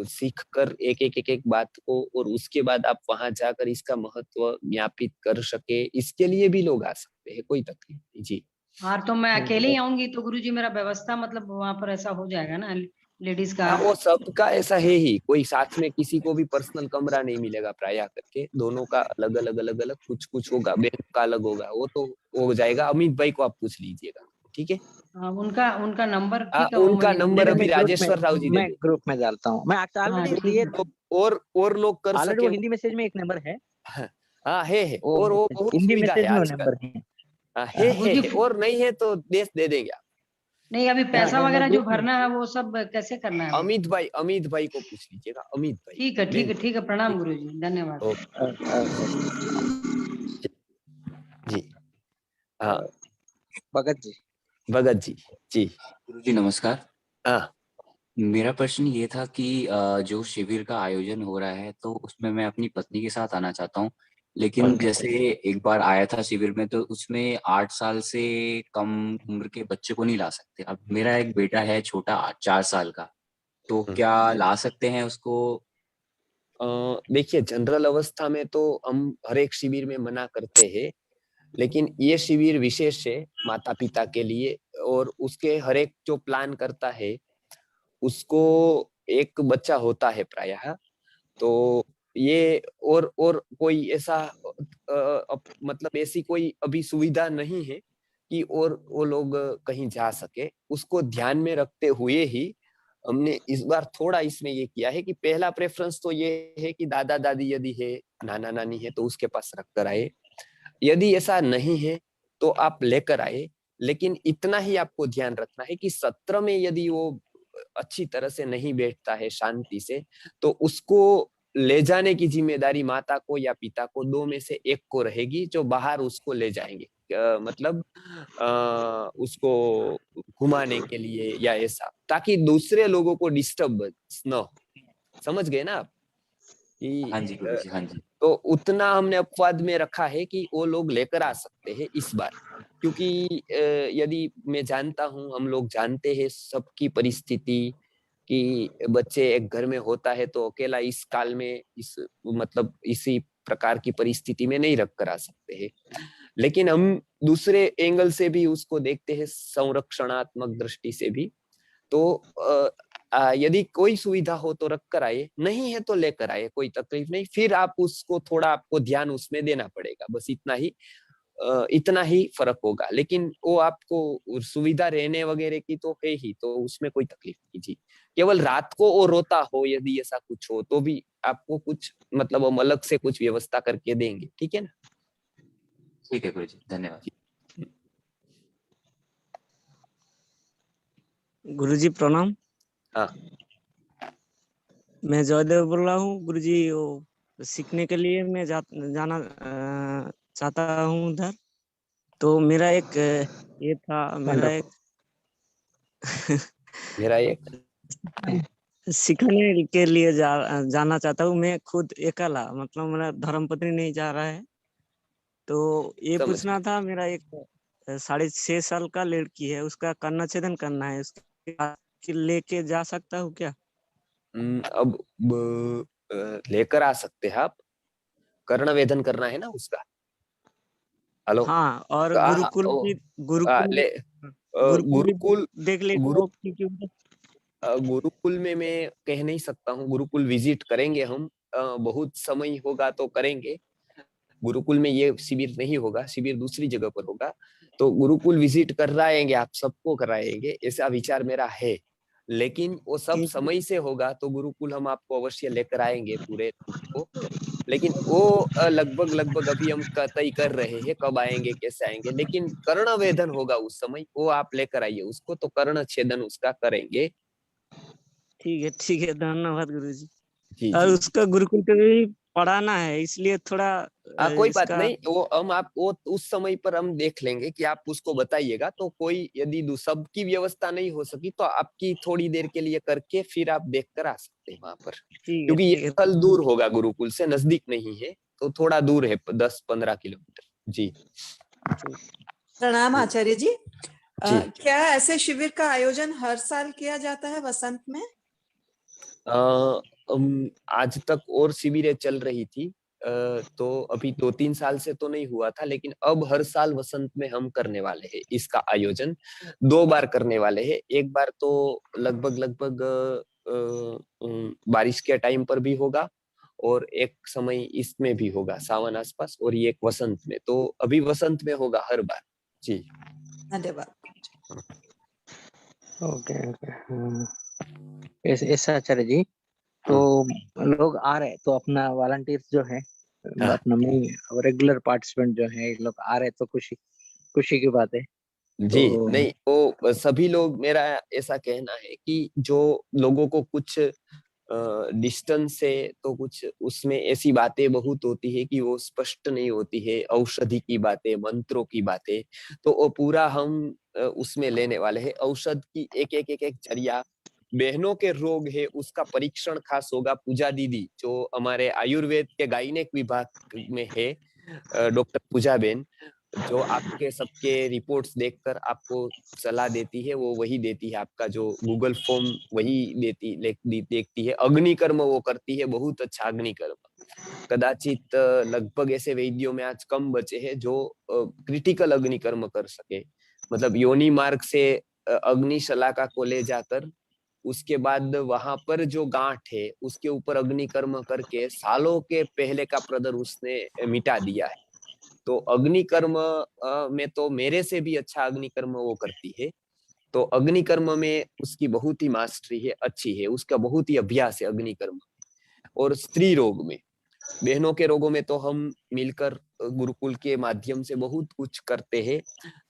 सीख कर एक बात को, और उसके बाद आप वहां जाकर इसका महत्व ज्ञापित कर सके, इसके लिए भी लोग आ सकते हैं, कोई तकलीफ नहीं जी। और तो मैं अकेले ही गुड। आऊंगी तो गुरुजी मेरा व्यवस्था मतलब वहां पर ऐसा हो जाएगा ना, लेडीज का। हाँ, वो सबका ऐसा है ही, कोई साथ में किसी को भी पर्सनल कमरा नहीं मिलेगा प्राय करके, दोनों का अलग अलग अलग अलग कुछ कुछ होगा, बहन का अलग होगा, वो तो हो जाएगा। अमित भाई को आप पूछ लीजिएगा, ठीक है? हाँ, उनका नंबर ठीक है, वो उनका मुझे नहीं नंबर नहीं, अभी राजेश्वर राव जी ने मैं दे ग्रुप में डालता हूँ। मैं हाँ ऑलरेडी ठीक दिए, है। तो, और लोग कर ऑलरेडी सके। वो हिंदी मैसेज में एक नंबर है। हाँ, है वो और वो मैसेज बहुत हिंदी सुविधा है मैसेज में वो आजकल। नंबर है। हाँ, गुरुजी है और नहीं है तो देश दे देंगे आप। नहीं, अभी पैसा मैं वगैरह जो ग्रुप में। भरना है वो सब कैसे करना है अभी? अमित भाई को पूछ लीजिएगा, अमित भाई। ठीक है, ठीक मेन है, ठीक है, प्रणाम ठीक, गुरुजी, धन्यवाद। ओके जी। हाँ, भगत जी। भगत जी। जी। गुरुजी नमस्कार। हाँ, मेरा प्रश्न ये था कि जो शिविर का आयोजन हो रहा है तो उसमें मैं अपनी पत्नी के साथ आना चाहता हूँ, लेकिन ओके। जैसे एक बार आया था शिविर में तो उसमें 8 साल से कम उम्र के बच्चे को नहीं ला सकते। अब मेरा एक बेटा है छोटा 4 साल का, तो क्या ला सकते हैं उसको? देखिए, जनरल अवस्था में तो हम हर एक शिविर में मना करते हैं, लेकिन ये शिविर विशेष है माता पिता के लिए, और उसके हर एक जो प्लान करता है उसको एक बच्चा होता है प्रायः। तो ये और कोई ऐसा मतलब ऐसी कोई अभी सुविधा नहीं है कि और वो लोग कहीं जा सके, उसको ध्यान में रखते हुए ही हमने इस बार थोड़ा इसमें ये किया है कि पहला प्रेफरेंस तो ये है कि दादा दादी यदि है, नाना नानी है तो उसके पास रख कर आए, यदि ऐसा नहीं है तो आप लेकर आए। लेकिन इतना ही आपको ध्यान रखना है कि सत्र में यदि वो अच्छी तरह से नहीं बैठता है शांति से, तो उसको ले जाने की जिम्मेदारी माता को या पिता को, दो में से एक को रहेगी, जो बाहर उसको ले जाएंगे, मतलब उसको घुमाने के लिए या ऐसा, ताकि दूसरे लोगों को डिस्टर्बेंस न हो। समझ गए ना आप हाँ कि जी गुरुजी, हाँ जी। तो उतना हमने अपवाद में रखा है कि वो लोग लेकर आ सकते हैं इस बार, क्योंकि यदि मैं जानता हूं, हम लोग जानते हैं सबकी परिस्थिति कि बच्चे एक घर में होता है तो अकेला इस काल में इस मतलब इसी प्रकार की परिस्थिति में नहीं रख कर आ सकते हैं, लेकिन हम दूसरे एंगल से भी उसको देखते हैं, संरक्षणात्मक दृष्टि से भी। तो यदि कोई सुविधा हो तो रख कर आए, नहीं है तो लेकर आए, कोई तकलीफ नहीं। फिर आप उसको थोड़ा, आपको ध्यान उसमें देना पड़ेगा, बस इतना ही फर्क होगा। लेकिन वो आपको सुविधा रहने वगैरह की तो है ही, तो उसमें कोई तकलीफ नहीं जी। केवल रात को वो रोता हो, यदि ऐसा कुछ हो तो भी आपको कुछ मतलब हम अलग से कुछ व्यवस्था करके देंगे, ठीक है ना? ठीक है गुरुजी, धन्यवाद। गुरुजी प्रणाम। हाँ, मैं जयदेव बोल रहा हूँ गुरुजी। वो सीखने के लिए मैं जाना चाहता हूँ उधर। तो मेरा एक ये था, मेरा एक मेरा एक सीखने के लिए जाना चाहता हूँ। मैं खुद अकेला, मतलब मेरा धर्मपत्नी नहीं जा रहा है। तो ये समझ पूछना था, मेरा एक 6.5 साल का लड़की है, उसका कन्या छेदन करना है, उसके लेके जा सकता हूँ क्या? अब लेकर आ सकते हैं आप, कर्ण वेदन करना है ना उसका। हेलो। हाँ, और गुरुकुल भी, ले गुरुकुल भी गुरुकुल देख लेगा गुरु वो, क्योंकि गुरुकुल में मैं कह नहीं सकता हूँ, गुरुकुल विजिट करेंगे हम, बहुत समय होगा तो करेंगे, गुरुकुल में ये शिविर नहीं होगा, शिविर दूसरी जगह पर होगा, तो गुरुकुल विजिट कराएंगे, आप सबको कराएंगे, ऐसा विचार मेरा है। लेकिन वो सब समय से होगा तो गुरुकुल हम आपको अवश्य लेकर आएंगे पूरे को। लेकिन वो लगभग अभी हम तय कर रहे हैं कब आएंगे, कैसे आएंगे। लेकिन कर्ण वेदन होगा उस समय, वो आप लेकर आइए उसको, तो कर्ण छेदन उसका करेंगे। ठीक है, धन्यवाद गुरुजी। जी और जी। उसका गुरुकुल पे भी पढ़ाना है, इसलिए थोड़ा कोई बात इसका नहीं, वो हम आप वो उस समय पर हम देख लेंगे कि आप उसको बताइएगा। तो कोई यदि सबकी व्यवस्था नहीं हो सकी तो आपकी थोड़ी देर के लिए करके फिर आप देख कर आ सकते हैं वहां पर, क्योंकि ठीक ये है। कल दूर होगा, गुरुकुल से नजदीक नहीं है, तो थोड़ा दूर है, 10-15 किलोमीटर। जी प्रणाम आचार्य जी। जी। क्या ऐसे शिविर का आयोजन हर साल किया जाता है वसंत में? आज तक और शिविरें चल रही थी, तो अभी 2-3 साल से तो नहीं हुआ था, लेकिन अब हर साल वसंत में हम करने वाले हैं इसका आयोजन। 2 बार करने वाले हैं। एक बार तो लगभग बारिश के टाइम पर भी होगा, और एक समय इसमें भी होगा सावन आसपास, और ये एक वसंत में। तो अभी वसंत में होगा हर बार। जी धन्यवाद। ओके। ऐसा आचार्य जी, तो लोग आ रहे तो अपना वॉलंटियर्स जो है, अपना रेगुलर पार्टिसिपेंट जो है, लोग आ रहे तो खुशी की बात है। जी तो नहीं, वो सभी लोग, मेरा ऐसा कहना है कि जो लोगों को कुछ डिस्टेंस से, तो कुछ उसमें ऐसी बातें बहुत होती है कि वो स्पष्ट नहीं होती है, औषधि की बातें, मंत्रों की बातें, तो वो पूरा हम उसमें लेने वाले हैं। औषध की एक जरिया, बहनों के रोग है उसका परीक्षण खास होगा। पूजा दीदी जो हमारे आयुर्वेद के गायनेक विभाग में है, डॉक्टर पूजा बेन, जो आपके सबके रिपोर्ट्स देखकर आपको सलाह देती है, वो वही देती है। आपका जो गूगल फॉर्म वही देखती है। अग्निकर्म वो करती है, बहुत अच्छा अग्निकर्म। कदाचित लगभग ऐसे वैद्यों में आज कम बचे हैं जो क्रिटिकल अग्निकर्म कर सके, मतलब योनि मार्ग से अग्निशलाका को ले जाकर उसके बाद वहां पर जो गांठ है उसके ऊपर अग्निकर्म करके सालों के पहले का प्रदर उसने मिटा दिया है। तो अग्निकर्म में तो मेरे से भी अच्छा अग्निकर्म वो करती है। तो अग्निकर्म में उसकी बहुत ही मास्टरी है, अच्छी है, उसका बहुत ही अभ्यास है अग्निकर्म। और स्त्री रोग में, बहनों के रोगों में तो हम मिलकर गुरुकुल के माध्यम से बहुत कुछ करते हैं।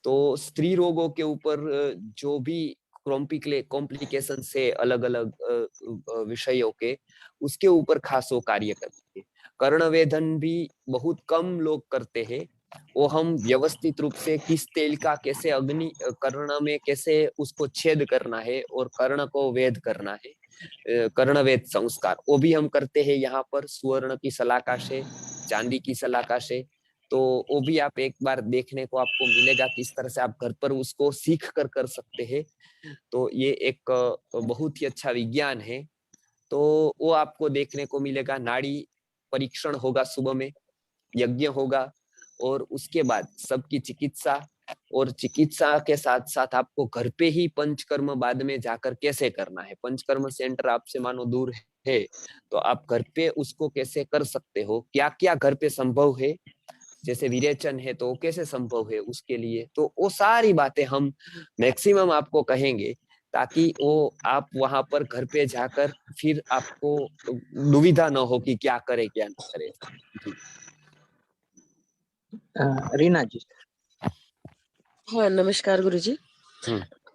तो स्त्री रोगों के ऊपर जो भी कॉम्प्लिकेशन से अलग अलग विषयों के, उसके ऊपर खास वो कार्य करते हैं। कर्णवेधन भी बहुत कम लोग करते हैं, वो हम व्यवस्थित रूप से किस तेल का कैसे अग्नि कर्ण में कैसे उसको छेद करना है और कर्ण को वेद करना है, कर्णवेद संस्कार, वो भी हम करते हैं यहाँ पर सुवर्ण की सलाका से, चांदी की सलाका से। तो वो भी आप एक बार देखने को आपको मिलेगा, किस तरह से आप घर पर उसको सीख कर सकते हैं। तो ये एक बहुत ही अच्छा विज्ञान है। तो वो आपको देखने को मिलेगा। नाड़ी परीक्षण होगा, सुबह में यज्ञ होगा, और उसके बाद सबकी चिकित्सा, और चिकित्सा के साथ साथ आपको घर पे ही पंचकर्म बाद में जाकर कैसे करना है। पंचकर्म सेंटर आपसे मानो दूर है, तो आप घर पे उसको कैसे कर सकते हो, क्या क्या घर पे संभव है, जैसे विरेचन है तो कैसे संभव है उसके लिए। तो वो सारी बातें हम मैक्सिमम आपको कहेंगे, ताकि वो आप वहां पर घर पे जाकर फिर आपको दुविधा न हो कि क्या करे क्या न करे। जी रीना जी। हाँ, नमस्कार गुरुजी।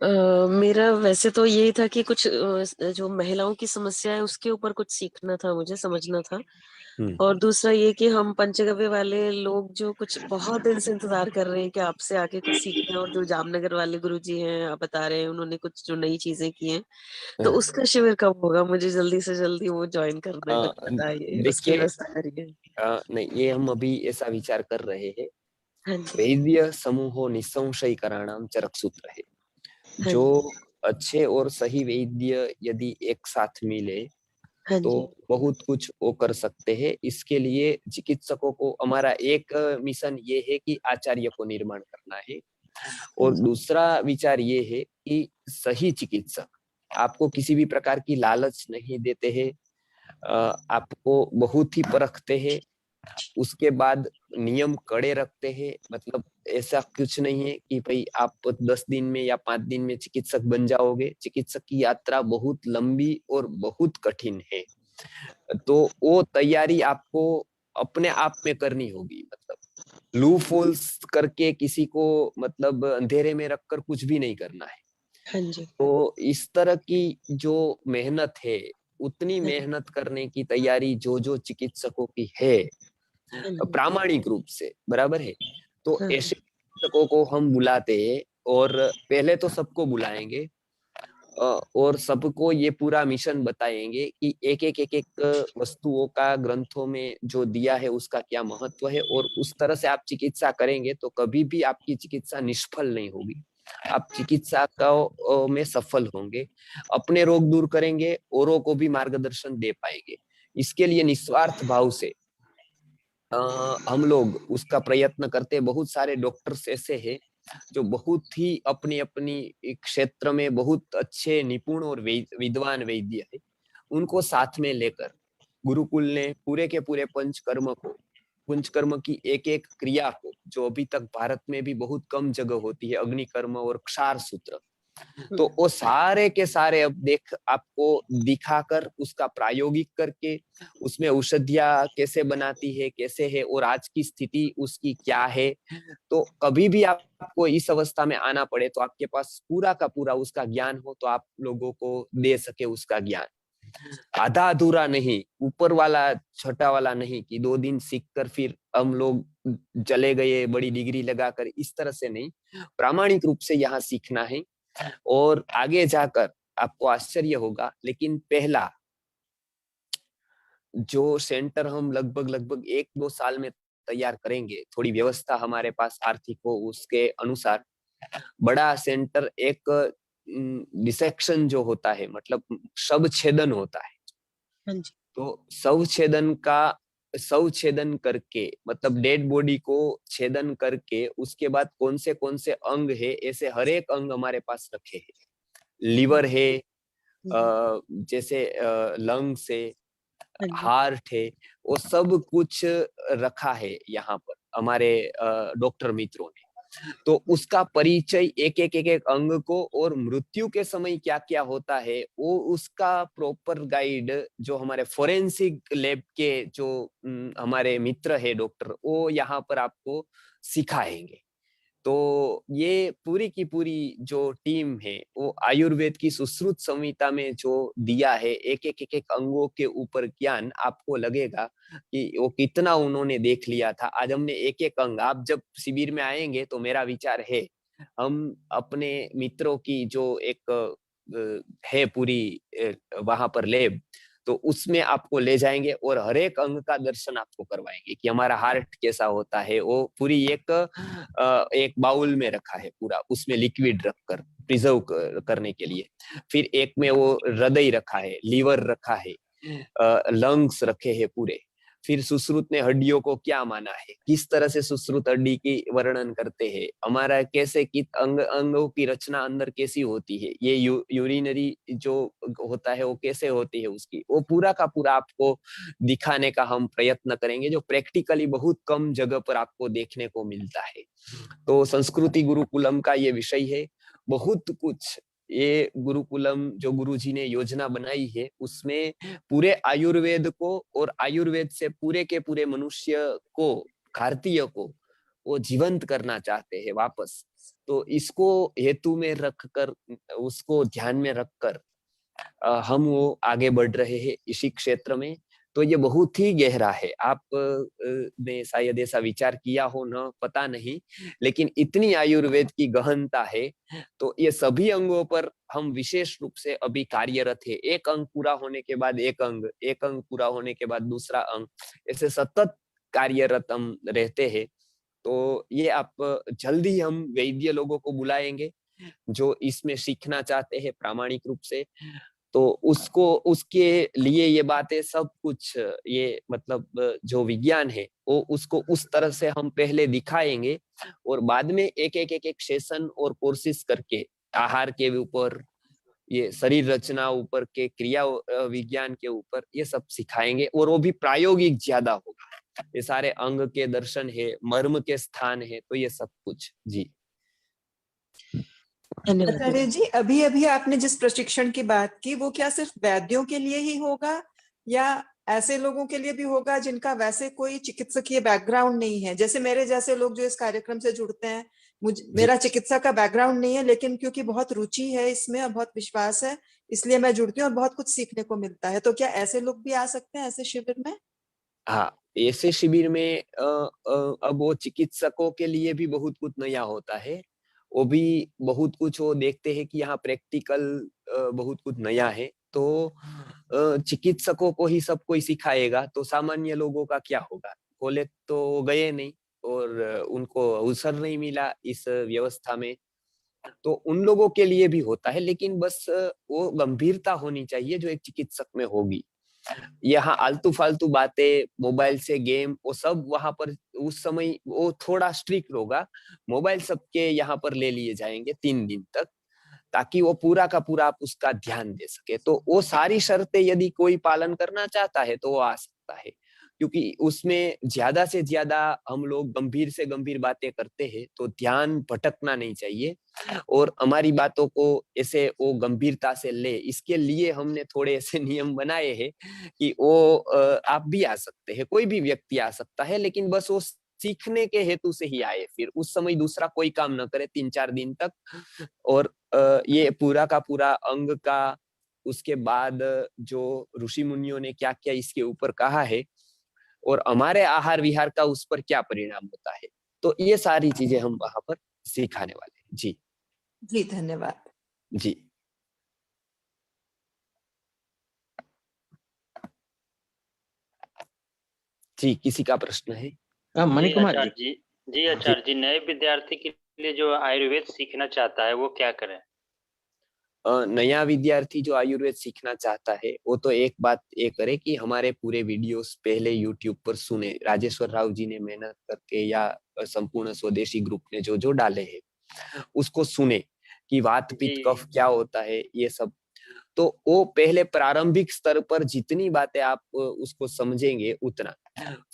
मेरा वैसे तो यही था कि कुछ जो महिलाओं की समस्या है उसके ऊपर कुछ सीखना था, मुझे समझना था। और दूसरा ये कि हम पंचगव्य वाले लोग जो कुछ बहुत दिन से इंतजार कर रहे हैं कि आपसे आके कुछ सीखें, और जो जामनगर वाले गुरुजी हैं, आप बता रहे हैं उन्होंने कुछ जो नई चीजें की हैं, तो उसका शिविर कब होगा? मुझे जल्दी से जल्दी वो ज्वाइन करना है, कुछ बताइए, उसकी देखिए, व्यवस्था करिए। नहीं, ये हम अभी ऐसा विचार कर रहे हैं। हाँ जी। वैद्य समूहो निसंशयिकराणाम चरकसूत्र है। हाँ जो जी। अच्छे और सही वैद्य यदि एक साथ मिले हाँ तो जी। बहुत कुछ वो कर सकते हैं। इसके लिए चिकित्सकों को, हमारा एक मिशन ये है कि आचार्य को निर्माण करना है, और दूसरा विचार ये है कि सही चिकित्सक आपको किसी भी प्रकार की लालच नहीं देते हैं, आपको बहुत ही परखते हैं, उसके बाद नियम कड़े रखते हैं, मतलब ऐसा कुछ नहीं है कि भाई आप 10 दिन में या 5 दिन में चिकित्सक बन जाओगे। चिकित्सक की यात्रा बहुत लंबी और बहुत कठिन है, तो वो तैयारी आपको अपने आप में करनी होगी। मतलब लूप होल्स करके किसी को मतलब अंधेरे में रखकर कुछ भी नहीं करना है। हाँ जी। तो इस तरह की जो मेहनत है, उतनी मेहनत करने की तैयारी जो चिकित्सकों की है प्रामाणिक रूप से, बराबर है। तो ऐसे चिकित्सकों को हम बुलाते हैं और पहले तो सबको बुलाएंगे और सबको ये पूरा मिशन बताएंगे कि एक वस्तुओं का ग्रंथों में जो दिया है उसका क्या महत्व है, और उस तरह से आप चिकित्सा करेंगे तो कभी भी आपकी चिकित्सा निष्फल नहीं होगी। आप चिकित्सा का में सफल होंगे, अपने रोग दूर करेंगे, औरों को भी मार्गदर्शन दे पाएंगे। इसके लिए निस्वार्थ भाव से हम लोग उसका प्रयत्न करते हैं। बहुत सारे डॉक्टर्स ऐसे हैं जो बहुत ही अपनी अपनी क्षेत्र में बहुत अच्छे निपुण और विद्वान वैद्य है। उनको साथ में लेकर गुरुकुल ने पूरे के पूरे पंचकर्म की एक एक क्रिया को, जो अभी तक भारत में भी बहुत कम जगह होती है, अग्निकर्म और क्षार सूत्र, तो वो सारे के सारे अब आपको दिखाकर उसका प्रायोगिक करके उसमें औषधियां कैसे बनाती है, कैसे है, और आज की स्थिति उसकी क्या है। तो कभी भी आपको इस अवस्था में आना पड़े तो आपके पास पूरा का पूरा उसका ज्ञान हो, तो आप लोगों को दे सके उसका ज्ञान। आधा अधूरा नहीं, ऊपर वाला छोटा वाला नहीं कि 2 दिन सीख कर फिर हम लोग चले गए बड़ी डिग्री लगाकर, इस तरह से नहीं। प्रामाणिक रूप से यहाँ सीखना है और आगे जाकर आपको आश्चर्य होगा। लेकिन पहला जो सेंटर हम लगभग 1-2 साल में तैयार करेंगे, थोड़ी व्यवस्था हमारे पास आर्थिक हो उसके अनुसार, बड़ा सेंटर एक डिसेक्शन जो होता है, मतलब शव छेदन होता है। तो शव छेदन करके, मतलब डेड बॉडी को छेदन करके उसके बाद कौन से अंग है, ऐसे हर एक अंग हमारे पास रखे हैं। लिवर है, जैसे लंग्स है, हार्ट है, वो सब कुछ रखा है यहाँ पर हमारे डॉक्टर मित्रों ने। तो उसका परिचय एक अंग को, और मृत्यु के समय क्या क्या होता है वो उसका प्रॉपर गाइड जो हमारे फोरेंसिक लैब के जो हमारे मित्र है डॉक्टर, वो यहाँ पर आपको सिखाएंगे। तो ये पूरी की पूरी जो टीम है वो आयुर्वेद की सुश्रुत संहिता में जो दिया है, एक अंगों के ऊपर ज्ञान, आपको लगेगा कि वो कितना उन्होंने देख लिया था। आज हमने एक अंग, आप जब शिविर में आएंगे तो मेरा विचार है हम अपने मित्रों की जो एक है पूरी वहां पर लैब, तो उसमें आपको ले जाएंगे और हर एक अंग का दर्शन आपको करवाएंगे कि हमारा हार्ट कैसा होता है। वो पूरी एक बाउल में रखा है पूरा, उसमें लिक्विड रखकर प्रिजर्व करने के लिए। फिर एक में वो हृदय रखा है, लीवर रखा है, लंग्स रखे हैं पूरे। फिर सुश्रुत ने हड्डियों को क्या माना है, किस तरह से सुश्रुत हड्डी की वर्णन करते हैं, हमारा कैसे अंगों की रचना अंदर कैसी होती है, ये यूरिनरी जो होता है वो कैसे होती है, उसकी वो पूरा का पूरा आपको दिखाने का हम प्रयत्न करेंगे, जो प्रैक्टिकली बहुत कम जगह पर आपको देखने को मिलता है। तो संस्कृति गुरुकुलम का ये विषय है। बहुत कुछ ये गुरुकुलम जो गुरुजी ने योजना बनाई है, उसमें पूरे आयुर्वेद को और आयुर्वेद से पूरे के पूरे मनुष्य को, भारतीय को वो जीवंत करना चाहते हैं वापस। तो इसको हेतु में रखकर, उसको ध्यान में रखकर हम वो आगे बढ़ रहे हैं इसी क्षेत्र में। तो ये बहुत ही गहरा है। आप ने शायद ऐसा विचार किया हो न, पता नहीं, लेकिन इतनी आयुर्वेद की गहनता है। तो ये सभी अंगों पर हम विशेष रूप से अभी कार्यरत है। एक अंग पूरा होने के बाद एक अंग पूरा होने के बाद दूसरा अंग, ऐसे सतत कार्यरत हम रहते हैं। तो ये आप जल्दी हम वैद्य लोगों को बुलाएंगे जो इसमें सीखना चाहते हैं प्रामाणिक रूप से। तो उसके लिए ये बातें सब कुछ, ये मतलब जो विज्ञान है वो उसको उस तरह से हम पहले दिखाएंगे, और बाद में एक सेशन और कोर्सेज करके आहार के ऊपर, ये शरीर रचना ऊपर के, क्रिया विज्ञान के ऊपर, ये सब सिखाएंगे, और वो भी प्रायोगिक ज्यादा होगा। ये सारे अंग के दर्शन है, मर्म के स्थान है, तो ये सब कुछ। जी आचार्य जी, अभी अभी आपने जिस प्रशिक्षण की बात की वो क्या सिर्फ वैद्यों के लिए ही होगा या ऐसे लोगों के लिए भी होगा जिनका वैसे कोई चिकित्सकीय बैकग्राउंड नहीं है? जैसे मेरे जैसे लोग जो इस कार्यक्रम से जुड़ते हैं, मेरा चिकित्सा का बैकग्राउंड नहीं है, लेकिन क्योंकि बहुत रुचि है इसमें और बहुत विश्वास है, इसलिए मैं जुड़ती हूँ और बहुत कुछ सीखने को मिलता है। तो क्या ऐसे लोग भी आ सकते हैं ऐसे शिविर में? हाँ, ऐसे शिविर में अब वो चिकित्सकों के लिए भी बहुत कुछ नया होता है। वो भी बहुत कुछ वो देखते हैं कि यहाँ प्रैक्टिकल बहुत कुछ नया है, तो चिकित्सकों को ही सब कोई सिखाएगा, तो सामान्य लोगों का क्या होगा? कॉलेज तो गए नहीं और उनको अवसर नहीं मिला इस व्यवस्था में, तो उन लोगों के लिए भी होता है, लेकिन बस वो गंभीरता होनी चाहिए जो एक चिकित्सक में होगी। यहाँ आलतू फालतू बातें, मोबाइल से गेम, वो सब वहां पर उस समय वो थोड़ा स्ट्रिक्ट होगा। मोबाइल सबके यहाँ पर ले लिए जाएंगे 3 दिन तक, ताकि वो पूरा का पूरा आप उसका ध्यान दे सके। तो वो सारी शर्तें यदि कोई पालन करना चाहता है तो वो आ सकता है, क्योंकि उसमें ज्यादा से ज्यादा हम लोग गंभीर से गंभीर बातें करते हैं, तो ध्यान भटकना नहीं चाहिए और हमारी बातों को ऐसे वो गंभीरता से ले। इसके लिए हमने थोड़े ऐसे नियम बनाए हैं कि वो आप भी आ सकते हैं, कोई भी व्यक्ति आ सकता है, लेकिन बस वो सीखने के हेतु से ही आए, फिर उस समय दूसरा कोई काम न करे 3-4 दिन तक। और ये पूरा का पूरा अंग का, उसके बाद जो ऋषि मुनियों ने क्या क्या इसके ऊपर कहा है और हमारे आहार विहार का उस पर क्या परिणाम होता है, तो ये सारी चीजें हम वहां पर सिखाने वाले हैं। जी जी, धन्यवाद। जी जी, किसी का प्रश्न है? मणि कुमार आचार्य जी। जी आचार्य जी, नए विद्यार्थी के लिए जो आयुर्वेद सीखना चाहता है वो क्या करें? नया विद्यार्थी जो आयुर्वेद सीखना चाहता है वो तो एक बात ये करे कि हमारे पूरे वीडियोस पहले YouTube पर सुने। राजेश्वर राव जी ने मेहनत करके या संपूर्ण स्वदेशी ग्रुप ने जो जो डाले हैं उसको सुने कि वात पित्त कफ क्या होता है, ये सब। तो वो पहले प्रारंभिक स्तर पर जितनी बातें आप उसको समझेंगे उतना,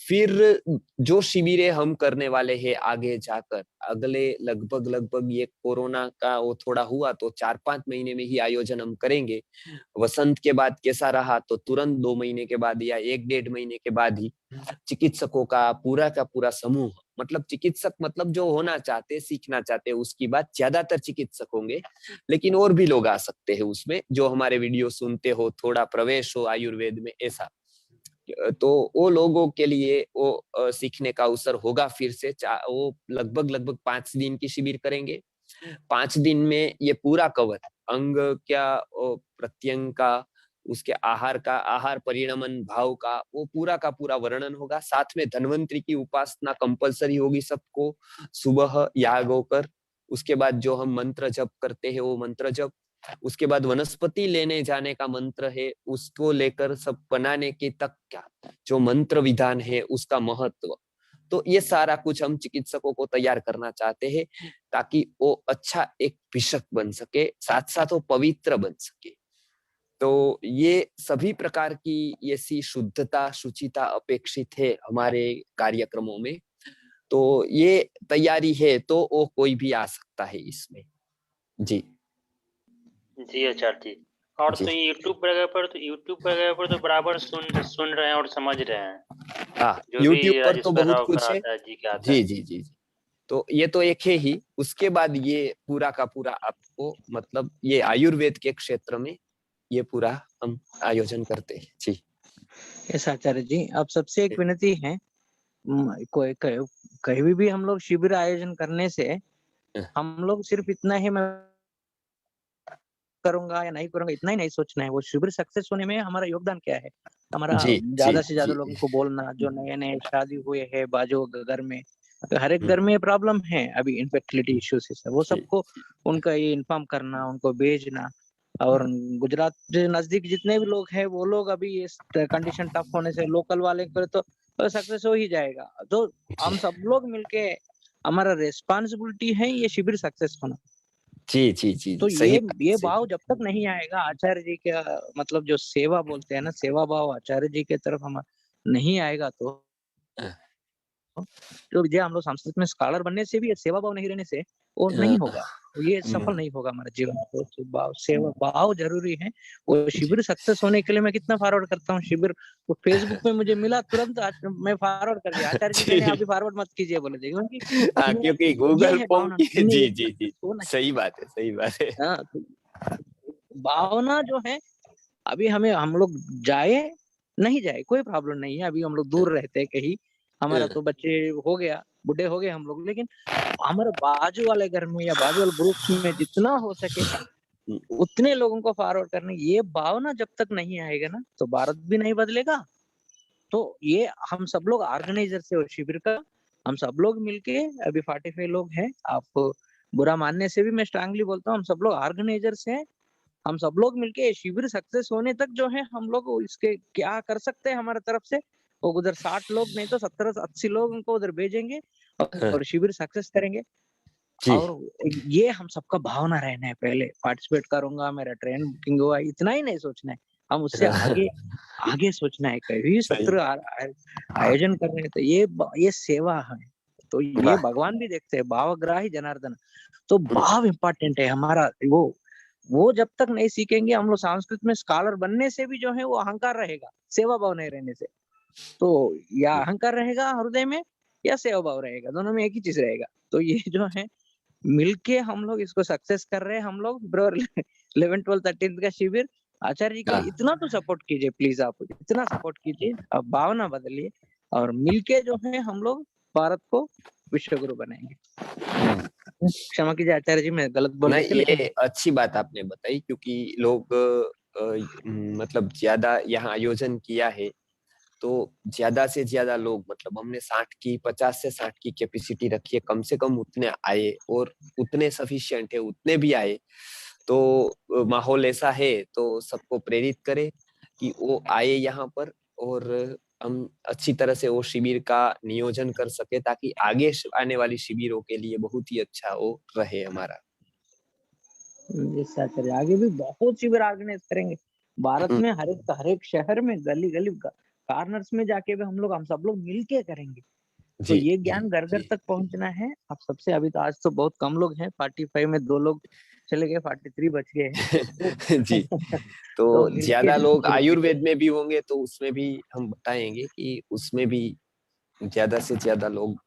फिर जो शिविरें हम करने वाले हैं आगे जाकर, अगले लगभग ये कोरोना का वो थोड़ा हुआ तो 4-5 महीने में ही आयोजन हम करेंगे। वसंत के बाद कैसा रहा तो तुरंत 2 महीने के बाद या 1-1.5 महीने के बाद ही चिकित्सकों का पूरा समूह, मतलब चिकित्सक मतलब जो होना चाहते, सीखना चाहते, उसकी बात ज्यादातर चिकित्सक होंगे, लेकिन और भी लोग आ सकते हैं उसमें जो हमारे वीडियो सुनते हो, थोड़ा प्रवेश हो आयुर्वेद में, ऐसा। तो वो लोगों के लिए वो सीखने का अवसर होगा। फिर से वो लगभग 5 दिन की शिविर करेंगे। 5 दिन में ये पूरा कवर, अंग क्या, प्रत्यंग का, उसके आहार का, आहार परिणमन भाव का, वो पूरा का पूरा वर्णन होगा। साथ में धन्वंतरी की उपासना कंपलसरी होगी सबको, सुबह याग होकर। उसके बाद जो हम मंत्र जप करते हैं वो मंत्र जप, उसके बाद वनस्पति लेने जाने का मंत्र है, उसको लेकर सब बनाने के तक क्या जो मंत्र विधान है उसका महत्व, तो ये सारा कुछ हम चिकित्सकों को तैयार करना चाहते हैं ताकि वो अच्छा एक भिषक बन सके, साथ साथ वो पवित्र बन सके। तो ये सभी प्रकार की ऐसी शुद्धता, शुचिता अपेक्षित है हमारे कार्यक्रमों में। तो ये तैयारी है तो वो कोई भी आ सकता है इसमें। जी जी आचार्य जी। और तो यूट्यूब वगैरह पर तो बराबर सुन रहे हैं और समझ रहे हैं। हाँ, जो यूट्यूब भी पर तो राजेश्वर बहुत राव कुछ है। कराता है जी के आता है। जी। तो ये तो एक है ही, उसके बाद ये पूरा का पूरा आपको, मतलब ये आयुर्वेद के क्षेत्र में ये पूरा हम आयोजन करते हैं। जी यस आचार्य जी, आप सबसे एक विनती है, कोई कहीं भी हम लोग शिविर आयोजन करने से हम लोग सिर्फ इतना ही मैं करूंगा या नहीं करूंगा इतना ही नहीं सोचना है, वो शिविर सक्सेस होने में हमारा योगदान क्या है। हमारा ज्यादा से ज्यादा लोगों को बोलना, जो नए शादी हुए हैं बाजू घर में, हर एक घर में प्रॉब्लम है अभी, इनफेक्टिलिटी इश्यूज है, वो सबको उनका ये इन्फॉर्म करना, उनको भेजना। और गुजरात के नजदीक जितने भी लोग हैं वो लोग अभी इस कंडीशन टफ होने से लोकल वाले को तो सक्सेस हो ही जाएगा। तो हम सब लोग मिलके, हमारा रेस्पॉन्सिबिलिटी है ये शिविर सक्सेस होना। जी तो सही ये भाव जब तक नहीं आएगा, आचार्य जी का मतलब जो सेवा बोलते हैं ना, सेवा भाव आचार्य जी के तरफ हम नहीं आएगा, तो तो ये हम लोग संस्कृत में स्कॉलर बनने से भी सेवा भाव नहीं रहने से वो नहीं होगा, ये सफल नहीं होगा हमारा जीवन। तो भाव सेवा भाव जरूरी है। वो शिविर सक्सेस होने के लिए मैं कितना फॉरवर्ड करता हूँ शिविर, तो फेसबुक पे मुझे मिला तुरंत मैं फॉरवर्ड कर दिया। आचार्य जी कहने अभी फॉरवर्ड मत कीजिए बोले थे, क्योंकि गूगल फॉर्म की जी जी जी सही बात है, सही बात है। भावना जो है अभी हमें हम लोग जाए नहीं जाए कोई प्रॉब्लम नहीं है। अभी हम लोग दूर रहते हैं कहीं, हमारा तो बच्चे हो गया, बुढ़े हो गए हम लोग, लेकिन हमारे बाजू वाले घर में या बाजू वाले ग्रुप्स में जितना हो सके उतने लोगों को फॉरवर्ड करने। ये भावना जब तक नहीं आएगा ना तो भारत भी नहीं बदलेगा। तो ये हम सब लोग ऑर्गेनाइजर से और शिविर का हम सब लोग मिलके, अभी 45 लोग हैं, आप बुरा मानने से भी मैं स्ट्रांगली बोलता हूँ हम सब लोग ऑर्गेनाइजर से हैं। हम सब लोग मिलके शिविर सक्सेस होने तक जो है हम लोग इसके क्या कर सकते हैं हमारे तरफ से, वो उधर 60 लोग नहीं तो 70-80 लोग उनको उधर भेजेंगे और शिविर सक्सेस करेंगे। और ये हम सबका भावना रहना है। पहले पार्टिसिपेट करूंगा, मेरा ट्रेन बुकिंग हुआ, इतना ही नहीं सोचना है, हम उससे आगे आगे सोचना है। कभी सत्र आयोजन कर रहे हैं तो ये सेवा है, तो ये भगवान भी देखते हैं, भावग्राही जनार्दन। तो भाव इम्पोर्टेंट है हमारा। वो जब तक नहीं सीखेंगे हम लोग संस्कृत में स्कॉलर बनने से भी जो है वो अहंकार रहेगा, सेवा भाव नहीं रहने से। तो या अहंकार रहेगा हृदय में या सेवा भाव रहेगा, दोनों में एक ही चीज रहेगा। तो ये जो है मिलके हम लोग इसको सक्सेस कर रहे हैं। हम लोग ब्रो 11, 12, 13 का शिविर आचार्य जी का इतना तो सपोर्ट कीजिए प्लीज, आप इतना सपोर्ट कीजिए, आप भावना बदलिए और मिलके जो है हम लोग भारत को विश्व गुरु बनाएंगे। क्षमा कीजिए आचार्य जी मैं गलत बोल नहीं, ये अच्छी बात आपने बताई, क्योंकि लोग मतलब ज्यादा यहाँ आयोजन किया है तो ज्यादा से ज्यादा लोग, मतलब हमने 50 से 60 की कैपेसिटी रखी है, कम से कम उतने आए और उतने सफिशिएंट है, उतने भी आए तो माहौल ऐसा है तो सबको प्रेरित करे कि वो आए यहाँ पर और हम अच्छी तरह से वो शिविर का नियोजन कर सके, ताकि आगे आने वाली शिविरों के लिए बहुत ही अच्छा वो रहे हमारा। आगे भी बहुत शिविर ऑर्गेनाइज करेंगे भारत में, हर एक शहर में, गली गली कार्नर्स में जाके भी हम सब लोग मिलके करेंगे। तो ये ज्ञान घर घर तक पहुंचना है आप सबसे। अभी तो आज तो बहुत कम लोग हैं, 45 में 2 लोग चले गए, 43 बच गए हैं। जी तो ज्यादा लोग आयुर्वेद में भी होंगे तो उसमें भी हम बताएंगे कि उसमें भी ज्यादा से ज्यादा लोग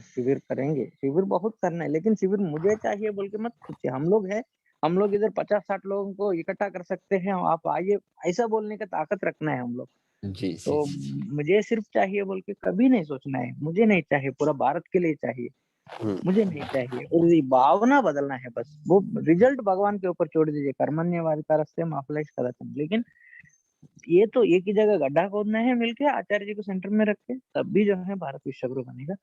शिविर करेंगे। शिविर बहुत करना है, लेकिन शिविर मुझे चाहिए बोल के मत सोचिए। हम लोग हैं, हम लोग इधर 50-60 लोगों को इकट्ठा कर सकते हैं, आप आइए, ऐसा बोलने का ताकत रखना है हम लोग। जी तो मुझे सिर्फ चाहिए बोल के कभी नहीं सोचना है, मुझे नहीं चाहिए, पूरा भारत के लिए चाहिए, मुझे नहीं चाहिए। और ये भावना बदलना है बस। वो रिजल्ट भगवान के ऊपर छोड़ दीजिए, कर्मण्येवाधिकारस्ते मा फलेषु कदाचन। लेकिन ये तो एक ही जगह गड्ढा खोदना है मिलके, आचार्य जी को सेंटर में रख के, तब भी जो है भारत विश्व गुरु बनेगा।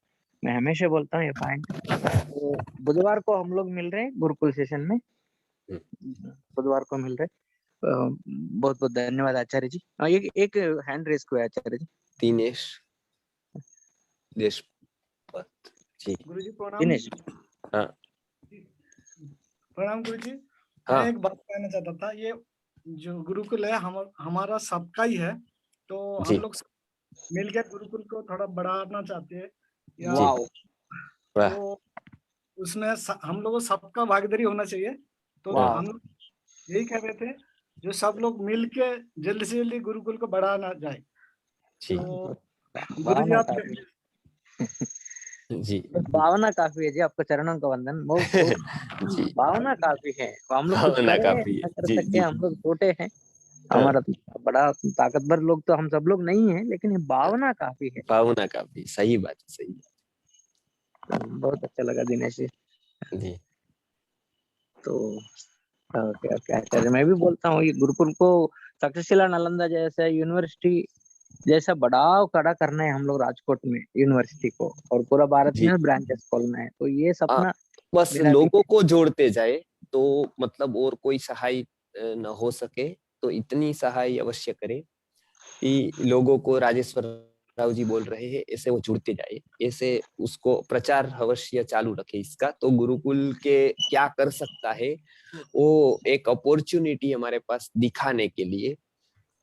मैं हमेशा बोलता हूँ ये पॉइंट। तो बुधवार को हम लोग मिल रहे हैं गुरुकुल सेशन में, बुधवार को मिल रहे। बहुत बहुत धन्यवाद आचार्य जी। एक हैंड रेस को आचार्य जी। दिनेश देशपत जी। गुरुजी प्रणाम। दिनेश हाँ प्रणाम गुरुजी। मैं एक बात कहना चाहता था, ये जो गुरुकुल है हमारा सबका ही है, तो हम लोग मिलकर गुरुकुल को थोड़ा बढ़ाना चाहते हैं तो उसमें हम लोगों सबका भागीदारी होना चाहिए। तो हम यही कह रहे थे जो सब लोग मिलके जल्दी से जल्दी गुरुकुल को बढ़ाना जाए। तो गुरुजी आप जी भावना काफी है जी, आपको चरणों का वंदन। बहुत भावना काफी है, हम लोग कुछ कर सकते हैं, हम लोग छोटे हैं, हमारा बड़ा ताकतवर लोग तो हम सब लोग नहीं है, लेकिन ये भावना काफी है। भावना काफी सही बात है, सही है। बहुत अच्छा लगा दिनेश जी। तो क्या मैं भी बोलता हूँ, ये गुरुकुल को तक्षशिला नालंदा जैसा यूनिवर्सिटी जैसा बढ़ाव खड़ा करना है हम लोग राजकोट में यूनिवर्सिटी को, और पूरा भारत में ब्रांचेस खोलना है। तो ये सपना बस लोगों को जोड़ते जाए तो मतलब और कोई सहाय न हो सके तो इतनी सहाय अवश्य करे कि लोगों को, राजेश्वर राव जी बोल रहे हैं, ऐसे वो जुड़ते जाए, ऐसे उसको प्रचार अवश्य चालू रखे इसका। तो गुरुकुल के क्या कर सकता है वो एक अपॉर्चुनिटी हमारे पास दिखाने के लिए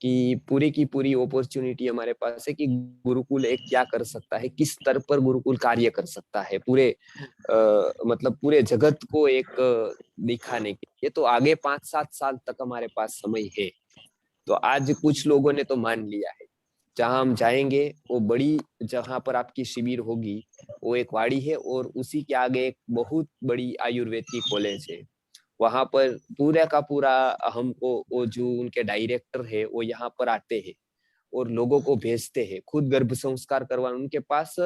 कि पूरी की पूरी अपॉर्चुनिटी हमारे पास है कि गुरुकुल एक क्या कर सकता है, किस स्तर पर गुरुकुल कार्य कर सकता है पूरे मतलब पूरे जगत को एक दिखाने के लिए। तो आगे 5-7 साल तक हमारे पास समय है। तो आज कुछ लोगों ने तो मान लिया है, जहां हम जाएंगे वो बड़ी, जहां पर आपकी शिविर होगी वो एक वाड़ी है और उसी के आगे एक बहुत बड़ी आयुर्वेद की कॉलेज है। वहां पर पूरा का पूरा हमको वो जो उनके डायरेक्टर है वो यहाँ पर आते हैं और लोगों को भेजते हैं खुद गर्भ संस्कार करवाने। उनके पास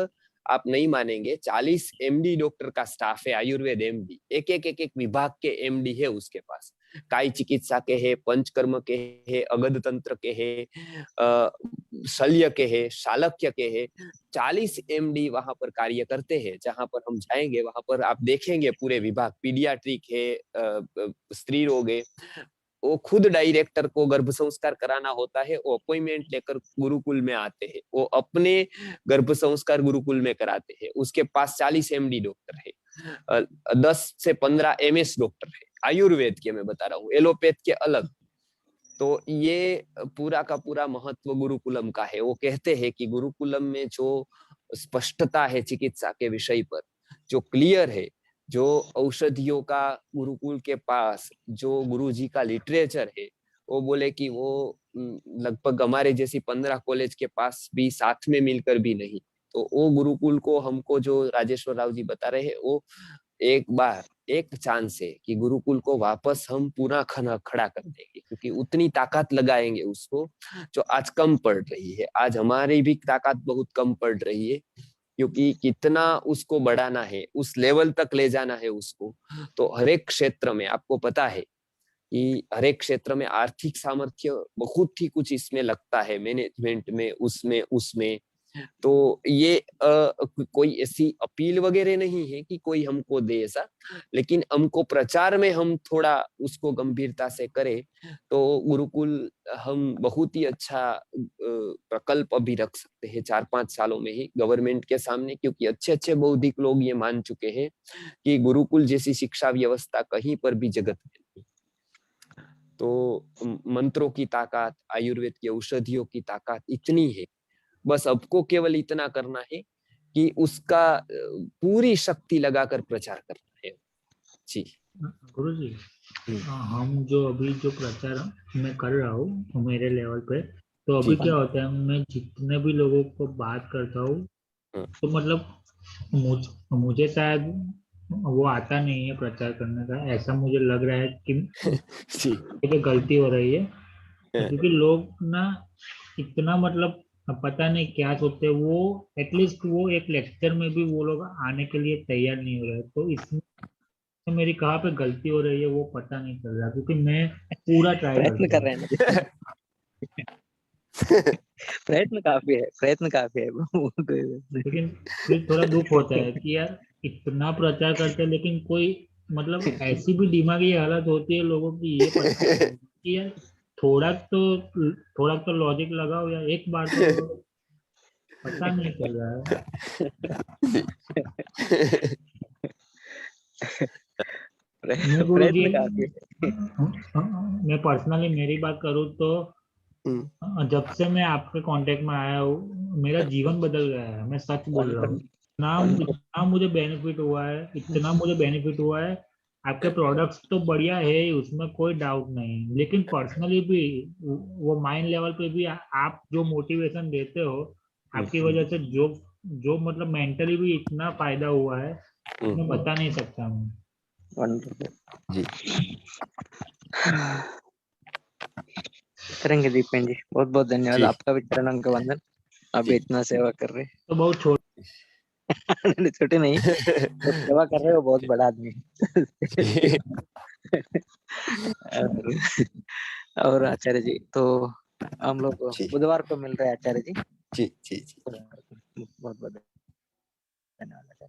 आप नहीं मानेंगे 40 एमडी डॉक्टर का स्टाफ है, आयुर्वेद एमडी, एक विभाग के एमडी है उसके पास। काई चिकित्सा के है, पंचकर्म के है, अगध तंत्र के है, शल्य के है, शालक्य के है। 40 एमडी वहां पर कार्य करते हैं। जहां पर हम जाएंगे वहां पर आप देखेंगे पूरे विभाग, पीडियाट्रिक है, स्त्री रोग है। वो खुद डायरेक्टर को गर्भ संस्कार कराना होता है, वो अपॉइंटमेंट लेकर गुरुकुल में आते हैं, वो अपने गर्भ संस्कार गुरुकुल में कराते हैं। उसके पास 40 एमडी डॉक्टर है, 10 से 15 एमएस डॉक्टर है, आयुर्वेद के मैं बता रहा हूँ, एलोपैथ के अलग। तो ये पूरा का पूरा महत्व गुरुकुलम का है। वो कहते हैं कि गुरुकुलम में जो स्पष्टता है चिकित्सा के विषय पर, जो क्लियर है, जो औषधियों का गुरुकुल के पास जो गुरुजी का लिटरेचर है, वो बोले कि वो लगभग हमारे जैसी 15 कॉलेज के पास भी साथ में मिलकर भी नहीं। तो वो गुरुकुल को हमको जो राजेश्वर राव जी बता रहे हैं, वो एक बार एक चांस है कि गुरुकुल को वापस हम पूरा खड़ा कर देंगे, क्योंकि उतनी ताकत लगाएंगे उसको जो आज कम पड़ रही है। आज हमारी भी ताकत बहुत कम पड़ रही है, क्योंकि कितना उसको बढ़ाना है, उस लेवल तक ले जाना है उसको। तो हर एक क्षेत्र में आपको पता है कि हर एक क्षेत्र में आर्थिक सामर्थ्य बहुत ही कुछ इसमें लगता है, मैनेजमेंट में, उसमें। तो ये कोई ऐसी अपील वगैरह नहीं है कि कोई हमको दे ऐसा, लेकिन हमको प्रचार में हम थोड़ा उसको गंभीरता से करें तो गुरुकुल हम बहुत ही अच्छा प्रकल्प अभी रख सकते हैं 4-5 सालों में ही गवर्नमेंट के सामने, क्योंकि अच्छे बौद्धिक लोग ये मान चुके हैं कि गुरुकुल जैसी शिक्षा व्यवस्था कहीं पर भी जगत में नहीं। तो मंत्रों की ताकत, आयुर्वेद की औषधियों की ताकत इतनी है, बस आपको केवल इतना करना है कि उसका पूरी शक्ति लगाकर प्रचार करना है। जी गुरुजी, हम जो अभी जो प्रचार मैं कर रहा हूँ मेरे लेवल पे, तो अभी क्या होता है, मैं जितने भी लोगों को बात करता हूँ तो मतलब मुझे शायद वो आता नहीं है प्रचार करने का, ऐसा मुझे लग रहा है कि तो गलती हो रही है, क्योंकि लोग ना इतना मतलब पता नहीं क्या सोचते, वो एटलीस्ट वो एक लेक्चर में भी वो लोग आने के लिए तैयार नहीं हो रहे। तो इसमें मेरी कहाँ पे गलती हो रही है वो पता नहीं चल रहा, क्योंकि मैं पूरा ट्राई कर रहे हैं प्रयत्न काफी है लेकिन फिर थोड़ा दुख होता है कि यार इतना प्रचार करते हैं, लेकिन कोई मतलब ऐसी भी दिमागी हालत होती है लोगों की, ये पता कि यार थोड़ा तो लॉजिक लगाओ या एक बार तो पता नहीं चल रहा है। मैं पर्सनली मेरी बात करूँ तो जब से मैं आपके कांटेक्ट में आया हूँ मेरा जीवन बदल गया है, मैं सच बोल रहा हूँ। इतना मुझे बेनिफिट हुआ है, आपके प्रोडक्ट्स तो बढ़िया है, उसमें कोई डाउट नहीं, लेकिन पर्सनली भी वो माइंड लेवल पे भी आप जो मोटिवेशन देते हो, आपकी वजह से जो मतलब मेंटली भी इतना फायदा हुआ है, मैं बता नहीं सकता हूँ। जी करेंगे दीपेन जी, बहुत बहुत धन्यवाद आपका भी, चरणों का वंदन। आप इतना सेवा कर रहे तो बहुत छोटे नहीं, तो सेवा कर रहे हो, बहुत बड़ा आदमी और आचार्य जी, तो हम लोग बुधवार को मिल रहे हैं आचार्य जी। जी बहुत बहुत धन्यवाद।